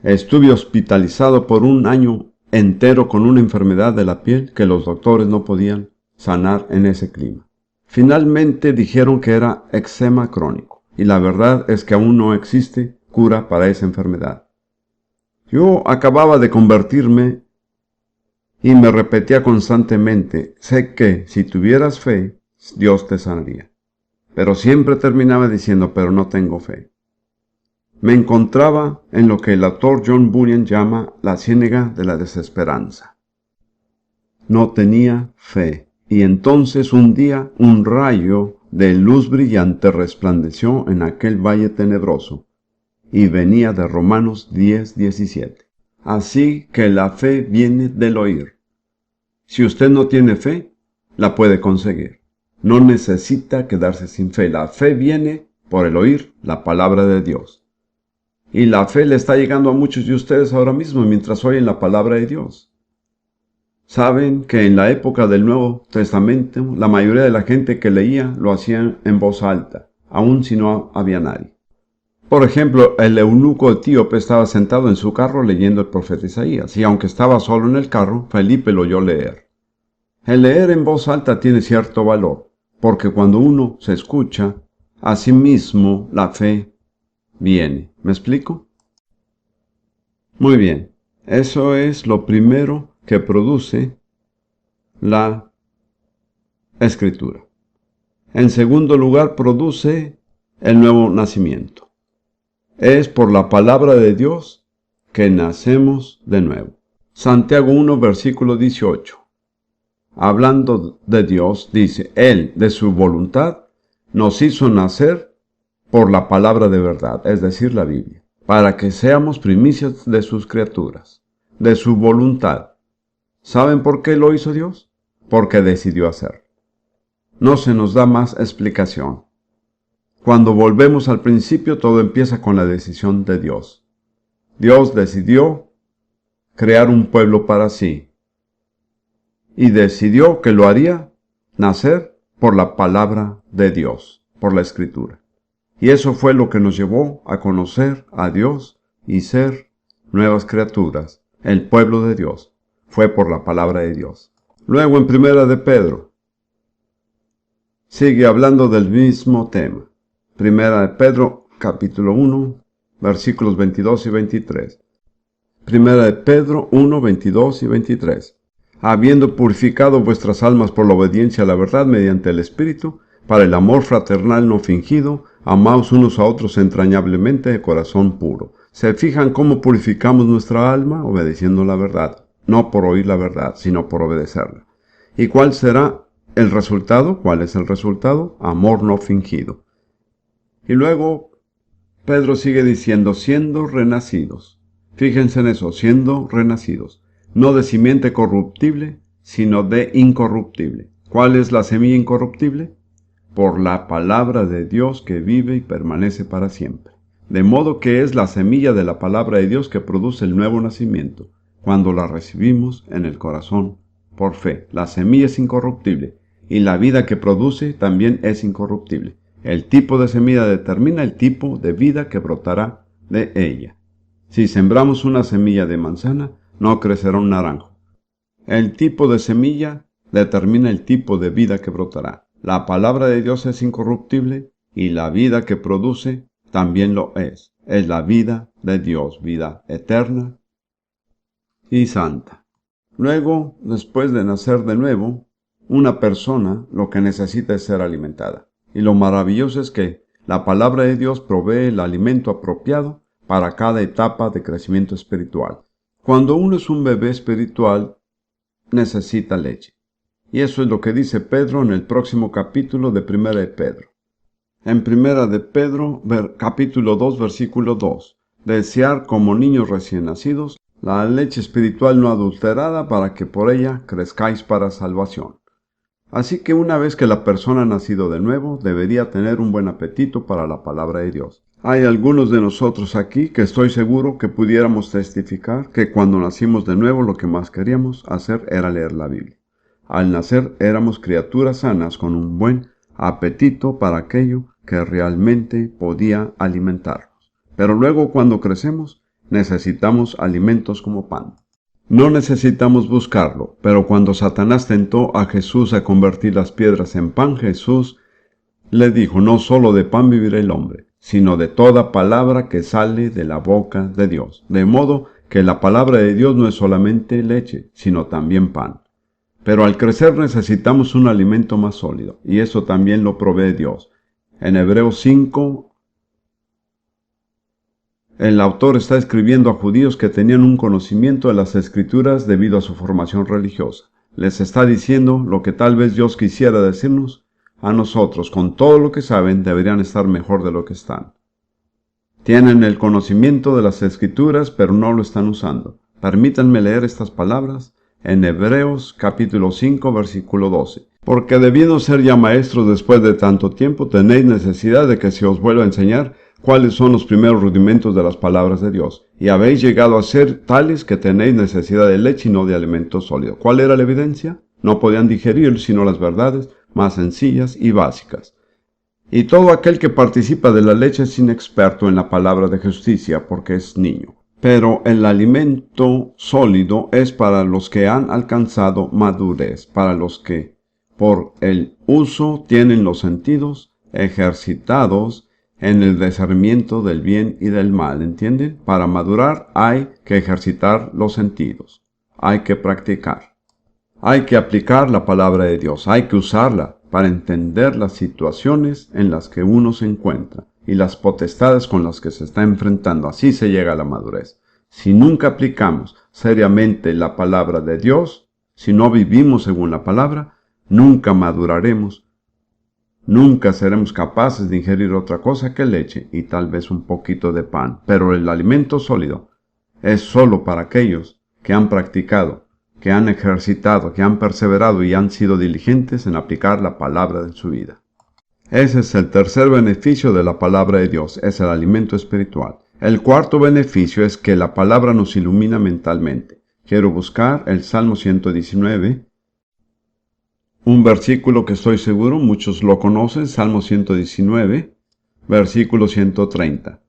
estuve hospitalizado por un año entero con una enfermedad de la piel que los doctores no podían sanar en ese clima. Finalmente dijeron que era eczema crónico, y la verdad es que aún no existe cura para esa enfermedad. Yo acababa de convertirme y me repetía constantemente, sé que si tuvieras fe, Dios te sanaría. Pero siempre terminaba diciendo, pero no tengo fe. Me encontraba en lo que el autor John Bunyan llama la ciénaga de la desesperanza. No tenía fe. Y entonces un día un rayo de luz brillante resplandeció en aquel valle tenebroso, y venía de Romanos 10, 17. Así que la fe viene del oír. Si usted no tiene fe, la puede conseguir. No necesita quedarse sin fe. La fe viene por el oír la palabra de Dios. Y la fe le está llegando a muchos de ustedes ahora mismo mientras oyen la palabra de Dios. Saben que en la época del Nuevo Testamento, la mayoría de la gente que leía lo hacían en voz alta, aun si no había nadie. Por ejemplo, el eunuco etíope estaba sentado en su carro leyendo el profeta Isaías, y aunque estaba solo en el carro, Felipe lo oyó leer. El leer en voz alta tiene cierto valor, porque cuando uno se escucha, a sí mismo la fe viene. ¿Me explico? Muy bien, eso es lo primero que produce la escritura. En segundo lugar, produce el nuevo nacimiento. Es por la palabra de Dios que nacemos de nuevo. Santiago 1, versículo 18. Hablando de Dios, dice, Él, de su voluntad, nos hizo nacer por la palabra de verdad, es decir, la Biblia, para que seamos primicias de sus criaturas, de su voluntad. ¿Saben por qué lo hizo Dios? Porque decidió hacerlo. No se nos da más explicación. Cuando volvemos al principio, todo empieza con la decisión de Dios. Dios decidió crear un pueblo para sí. Y decidió que lo haría nacer por la palabra de Dios, por la Escritura. Y eso fue lo que nos llevó a conocer a Dios y ser nuevas criaturas, el pueblo de Dios. Fue por la palabra de Dios. Luego en Primera de Pedro, sigue hablando del mismo tema. Primera de Pedro, capítulo 1, versículos 22 y 23. Primera de Pedro 1, 22 y 23. Habiendo purificado vuestras almas por la obediencia a la verdad mediante el Espíritu, para el amor fraternal no fingido, amaos unos a otros entrañablemente de corazón puro. ¿Se fijan cómo purificamos nuestra alma? Obedeciendo la verdad. No por oír la verdad, sino por obedecerla. ¿Y cuál será el resultado? ¿Cuál es el resultado? Amor no fingido. Y luego Pedro sigue diciendo, siendo renacidos. Fíjense en eso, siendo renacidos. No de simiente corruptible, sino de incorruptible. ¿Cuál es la semilla incorruptible? Por la palabra de Dios que vive y permanece para siempre. De modo que es la semilla de la palabra de Dios que produce el nuevo nacimiento, cuando la recibimos en el corazón por fe. La semilla es incorruptible, y la vida que produce también es incorruptible. El tipo de semilla determina el tipo de vida que brotará de ella. Si sembramos una semilla de manzana, no crecerá un naranjo. El tipo de semilla determina el tipo de vida que brotará. La palabra de Dios es incorruptible y la vida que produce también lo es. Es la vida de Dios, vida eterna y santa. Luego, después de nacer de nuevo, una persona lo que necesita es ser alimentada. Y lo maravilloso es que la palabra de Dios provee el alimento apropiado para cada etapa de crecimiento espiritual. Cuando uno es un bebé espiritual, necesita leche. Y eso es lo que dice Pedro en el próximo capítulo de Primera de Pedro. En Primera de Pedro, capítulo 2, versículo 2. Desear como niños recién nacidos la leche espiritual no adulterada para que por ella crezcáis para salvación. Así que una vez que la persona ha nacido de nuevo, debería tener un buen apetito para la palabra de Dios. Hay algunos de nosotros aquí que estoy seguro que pudiéramos testificar que cuando nacimos de nuevo lo que más queríamos hacer era leer la Biblia. Al nacer éramos criaturas sanas con un buen apetito para aquello que realmente podía alimentarnos. Pero luego cuando crecemos necesitamos alimentos como pan. No necesitamos buscarlo, pero cuando Satanás tentó a Jesús a convertir las piedras en pan, Jesús le dijo, no solo de pan vivirá el hombre, sino de toda palabra que sale de la boca de Dios. De modo que la palabra de Dios no es solamente leche, sino también pan. Pero al crecer necesitamos un alimento más sólido, y eso también lo provee Dios. En Hebreos 5, el autor está escribiendo a judíos que tenían un conocimiento de las Escrituras debido a su formación religiosa. Les está diciendo lo que tal vez Dios quisiera decirnos a nosotros. Con todo lo que saben, deberían estar mejor de lo que están. Tienen el conocimiento de las Escrituras, pero no lo están usando. Permítanme leer estas palabras en Hebreos capítulo 5, versículo 12. Porque debiendo ser ya maestros después de tanto tiempo, tenéis necesidad de que se os vuelva a enseñar cuáles son los primeros rudimentos de las palabras de Dios. Y habéis llegado a ser tales que tenéis necesidad de leche y no de alimento sólido. ¿Cuál era la evidencia? No podían digerir sino las verdades más sencillas y básicas. Y todo aquel que participa de la leche es inexperto en la palabra de justicia porque es niño. Pero el alimento sólido es para los que han alcanzado madurez, para los que por el uso tienen los sentidos ejercitados en el discernimiento del bien y del mal, ¿entienden? Para madurar hay que ejercitar los sentidos, hay que practicar, hay que aplicar la palabra de Dios, hay que usarla para entender las situaciones en las que uno se encuentra y las potestades con las que se está enfrentando. Así se llega a la madurez. Si nunca aplicamos seriamente la palabra de Dios, si no vivimos según la palabra, nunca maduraremos. Nunca seremos capaces de ingerir otra cosa que leche y tal vez un poquito de pan. Pero el alimento sólido es solo para aquellos que han practicado, que han ejercitado, que han perseverado y han sido diligentes en aplicar la palabra en su vida. Ese es el tercer beneficio de la palabra de Dios, es el alimento espiritual. El cuarto beneficio es que la palabra nos ilumina mentalmente. Quiero buscar el Salmo 119. Un versículo que estoy seguro muchos lo conocen, Salmo 119, versículo 130.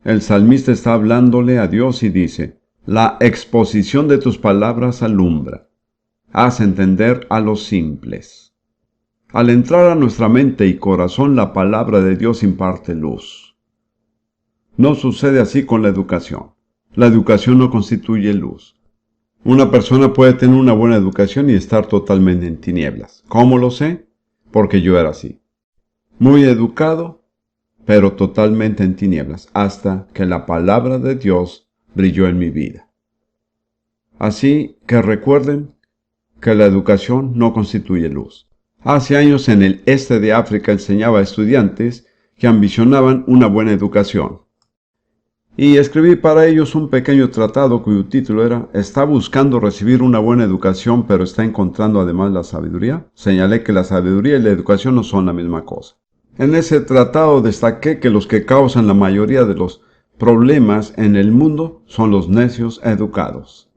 El salmista está hablándole a Dios y dice: la exposición de tus palabras alumbra, haz entender a los simples. Al entrar a nuestra mente y corazón, la palabra de Dios imparte luz. No sucede así con la educación. La educación no constituye luz. Una persona puede tener una buena educación y estar totalmente en tinieblas. ¿Cómo lo sé? Porque yo era así. Muy educado, pero totalmente en tinieblas, hasta que la palabra de Dios brilló en mi vida. Así que recuerden que la educación no constituye luz. Hace años en el este de África enseñaba a estudiantes que ambicionaban una buena educación. Y escribí para ellos un pequeño tratado cuyo título era ¿Está buscando recibir una buena educación pero está encontrando además la sabiduría? Señalé que la sabiduría y la educación no son la misma cosa. En ese tratado destaqué que los que causan la mayoría de los problemas en el mundo son los necios educados.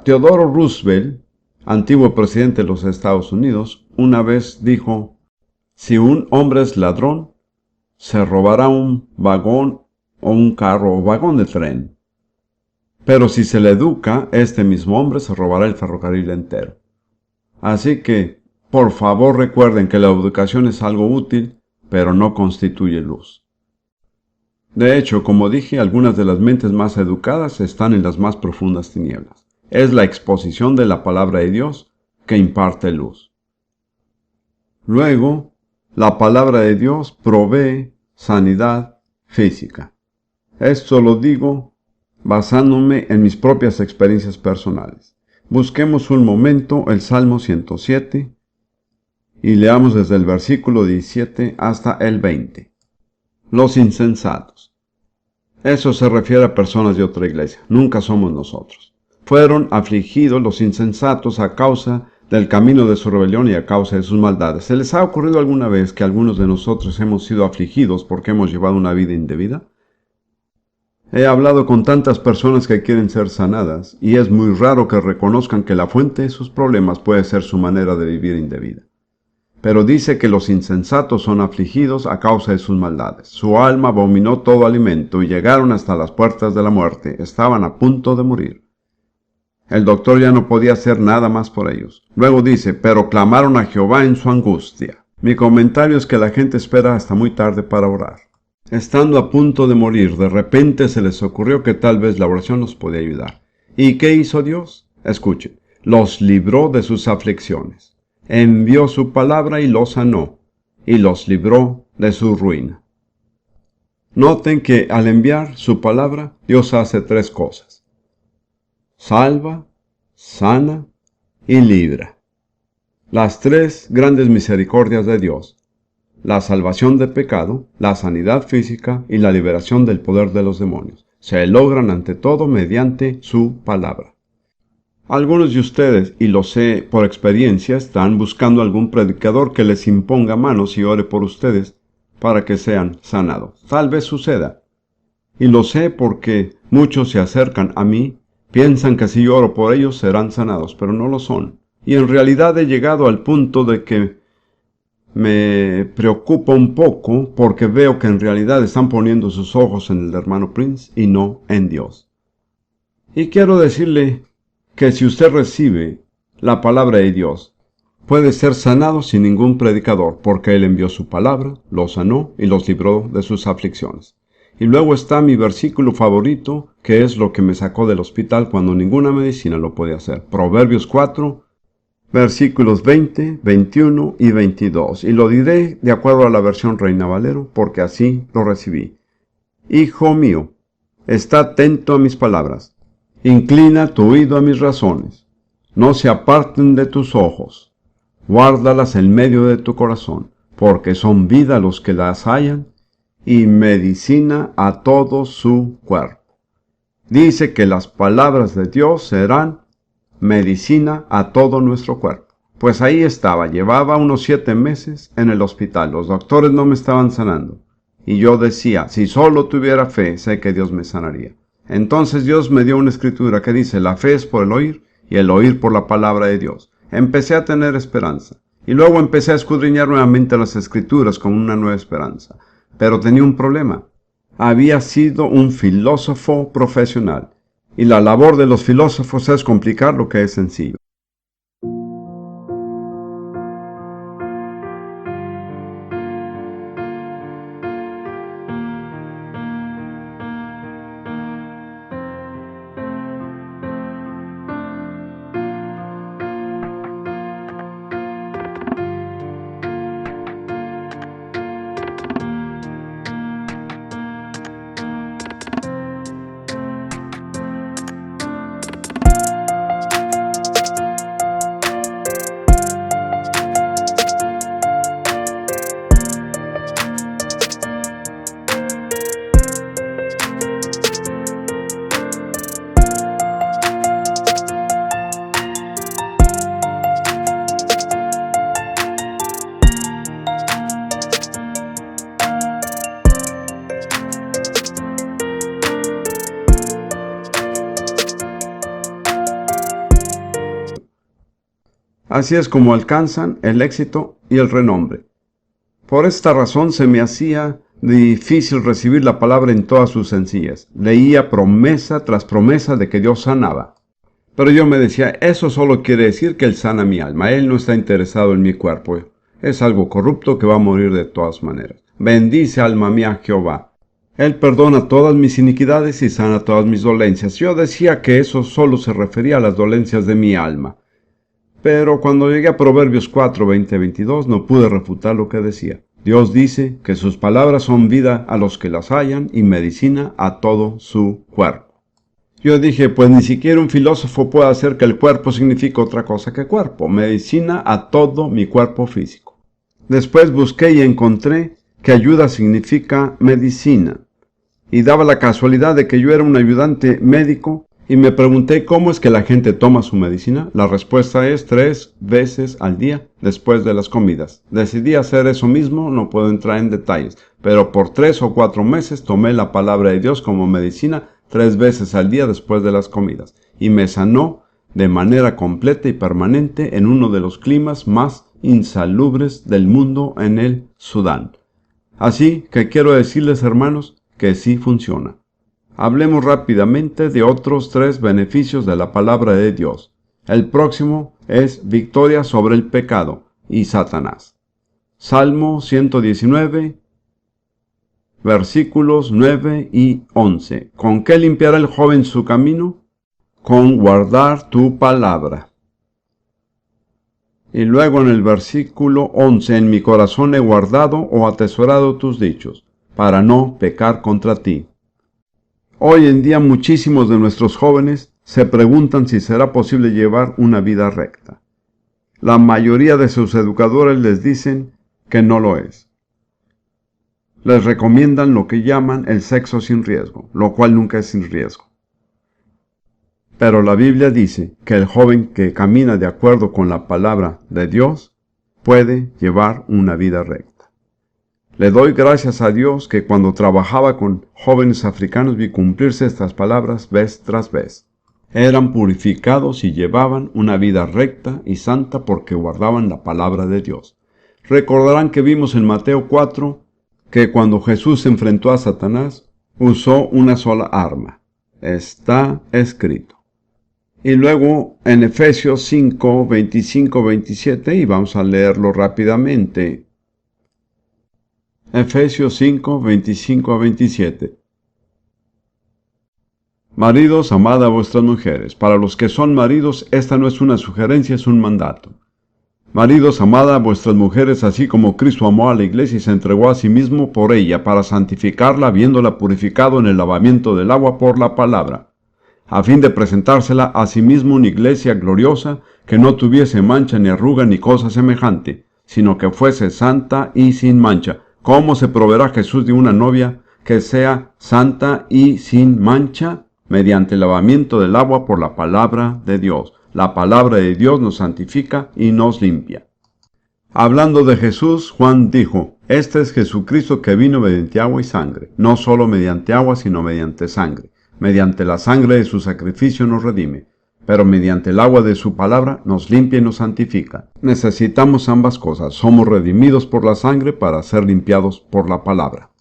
Theodore Roosevelt, antiguo presidente de los Estados Unidos, una vez dijo: si un hombre es ladrón, se robará un vagón o un carro o vagón de tren. Pero si se le educa, este mismo hombre se robará el ferrocarril entero. Así que, por favor, recuerden que la educación es algo útil, pero no constituye luz. De hecho, como dije, algunas de las mentes más educadas están en las más profundas tinieblas. Es la exposición de la palabra de Dios que imparte luz. Luego, la palabra de Dios provee sanidad física. Esto lo digo basándome en mis propias experiencias personales. Busquemos un momento el Salmo 107 y leamos desde el versículo 17 hasta el 20. Los insensatos. Eso se refiere a personas de otra iglesia, nunca somos nosotros. Fueron afligidos los insensatos a causa del camino de su rebelión y a causa de sus maldades. ¿Se les ha ocurrido alguna vez que algunos de nosotros hemos sido afligidos porque hemos llevado una vida indebida? He hablado con tantas personas que quieren ser sanadas y es muy raro que reconozcan que la fuente de sus problemas puede ser su manera de vivir indebida. Pero dice que los insensatos son afligidos a causa de sus maldades. Su alma abominó todo alimento y llegaron hasta las puertas de la muerte. Estaban a punto de morir. El doctor ya no podía hacer nada más por ellos. Luego dice: pero clamaron a Jehová en su angustia. Mi comentario es que la gente espera hasta muy tarde para orar. Estando a punto de morir, de repente se les ocurrió que tal vez la oración los podía ayudar. ¿Y qué hizo Dios? Escuchen: los libró de sus aflicciones. Envió su palabra y los sanó, y los libró de su ruina. Noten que al enviar su palabra, Dios hace tres cosas: salva, sana y libra. Las tres grandes misericordias de Dios: la salvación del pecado, la sanidad física y la liberación del poder de los demonios, se logran ante todo mediante su palabra. Algunos de ustedes, y lo sé por experiencia, están buscando algún predicador que les imponga manos y ore por ustedes para que sean sanados. Tal vez suceda. Y lo sé porque muchos se acercan a mí, piensan que si yo oro por ellos serán sanados, pero no lo son. Y en realidad he llegado al punto de que me preocupa un poco porque veo que en realidad están poniendo sus ojos en el hermano Prince y no en Dios. Y quiero decirle que si usted recibe la palabra de Dios, puede ser sanado sin ningún predicador, porque Él envió su palabra, los sanó y los libró de sus aflicciones. Y luego está mi versículo favorito, que es lo que me sacó del hospital cuando ninguna medicina lo podía hacer. Proverbios 4, versículos 20, 21 y 22. Y lo diré de acuerdo a la versión Reina Valero, porque así lo recibí. Hijo mío, está atento a mis palabras. Inclina tu oído a mis razones. No se aparten de tus ojos. Guárdalas en medio de tu corazón, porque son vida los que las hallan y medicina a todo su cuerpo. Dice que las palabras de Dios serán medicina a todo nuestro cuerpo. Pues ahí estaba, llevaba unos 7 meses en el hospital. Los doctores no me estaban sanando. Y yo decía: si solo tuviera fe, sé que Dios me sanaría. Entonces Dios me dio una escritura que dice: la fe es por el oír y el oír por la palabra de Dios. Empecé a tener esperanza. Y luego empecé a escudriñar nuevamente las Escrituras con una nueva esperanza. Pero tenía un problema. Había sido un filósofo profesional. Y la labor de los filósofos es complicar lo que es sencillo. Así es como alcanzan el éxito y el renombre. Por esta razón se me hacía difícil recibir la palabra en todas sus sencillez. Leía promesa tras promesa de que Dios sanaba. Pero yo me decía, eso solo quiere decir que Él sana mi alma. Él no está interesado en mi cuerpo. Es algo corrupto que va a morir de todas maneras. Bendice, alma mía, a Jehová. Él perdona todas mis iniquidades y sana todas mis dolencias. Yo decía que eso solo se refería a las dolencias de mi alma. Pero cuando llegué a Proverbios 4, 20, 22, no pude refutar lo que decía. Dios dice que sus palabras son vida a los que las hallan y medicina a todo su cuerpo. Yo dije, pues ni siquiera un filósofo puede hacer que el cuerpo signifique otra cosa que cuerpo. Medicina a todo mi cuerpo físico. Después busqué y encontré que ayuda significa medicina. Y daba la casualidad de que yo era un ayudante médico y me pregunté cómo es que la gente toma su medicina. La respuesta es 3 veces al día después de las comidas. Decidí hacer eso mismo, no puedo entrar en detalles, pero por 3 o 4 meses tomé la palabra de Dios como medicina 3 veces al día después de las comidas y me sanó de manera completa y permanente en uno de los climas más insalubres del mundo, en el Sudán. Así que quiero decirles, hermanos, que sí funciona. Hablemos rápidamente de otros 3 beneficios de la palabra de Dios. El próximo es victoria sobre el pecado y Satanás. Salmo 119, versículos 9 y 11. ¿Con qué limpiará el joven su camino? Con guardar tu palabra. Y luego en el versículo 11, en mi corazón he guardado o atesorado tus dichos, para no pecar contra ti. Hoy en día muchísimos de nuestros jóvenes se preguntan si será posible llevar una vida recta. La mayoría de sus educadores les dicen que no lo es. Les recomiendan lo que llaman el sexo sin riesgo, lo cual nunca es sin riesgo. Pero la Biblia dice que el joven que camina de acuerdo con la palabra de Dios puede llevar una vida recta. Le doy gracias a Dios que cuando trabajaba con jóvenes africanos vi cumplirse estas palabras vez tras vez. Eran purificados y llevaban una vida recta y santa porque guardaban la palabra de Dios. Recordarán que vimos en Mateo 4 que cuando Jesús se enfrentó a Satanás, usó una sola arma. Está escrito. Y luego en Efesios 5, 25, 27, y vamos a leerlo rápidamente. Efesios 5, 25 a 27. Maridos, amad a vuestras mujeres. Para los que son maridos, esta no es una sugerencia, es un mandato. Maridos, amad a vuestras mujeres, así como Cristo amó a la iglesia y se entregó a sí mismo por ella, para santificarla, habiéndola purificado en el lavamiento del agua por la palabra, a fin de presentársela a sí mismo una iglesia gloriosa, que no tuviese mancha ni arruga ni cosa semejante, sino que fuese santa y sin mancha. ¿Cómo se proveerá Jesús de una novia que sea santa y sin mancha? Mediante el lavamiento del agua por la palabra de Dios. La palabra de Dios nos santifica y nos limpia. Hablando de Jesús, Juan dijo, este es Jesucristo que vino mediante agua y sangre, no solo mediante agua, sino mediante sangre. Mediante la sangre de su sacrificio nos redime. pero mediante el agua de su palabra nos limpia y nos santifica. Necesitamos ambas cosas. Somos redimidos por la sangre para ser limpiados por la palabra.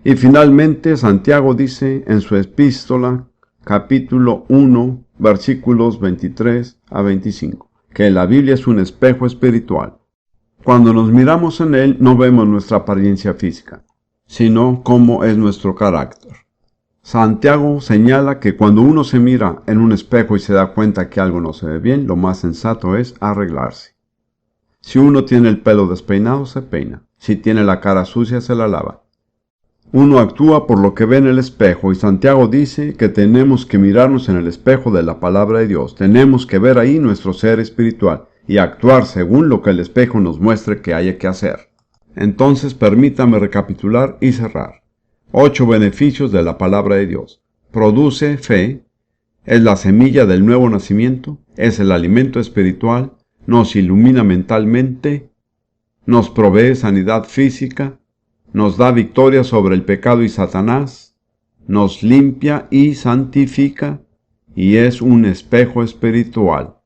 Y finalmente Santiago dice en su epístola, capítulo 1, versículos 23 a 25, que la Biblia es un espejo espiritual. Cuando nos miramos en él no vemos nuestra apariencia física, sino cómo es nuestro carácter. Santiago señala que cuando uno se mira en un espejo y se da cuenta que algo no se ve bien, lo más sensato es arreglarse. Si uno tiene el pelo despeinado, se peina. Si tiene la cara sucia, se la lava. Uno actúa por lo que ve en el espejo, y Santiago dice que tenemos que mirarnos en el espejo de la palabra de Dios. Tenemos que ver ahí nuestro ser espiritual y actuar según lo que el espejo nos muestre que haya que hacer. Entonces permítame recapitular y cerrar. 8 beneficios de la palabra de Dios. Produce fe, es la semilla del nuevo nacimiento, es el alimento espiritual, nos ilumina mentalmente, nos provee sanidad física, nos da victoria sobre el pecado y Satanás, nos limpia y santifica, y es un espejo espiritual.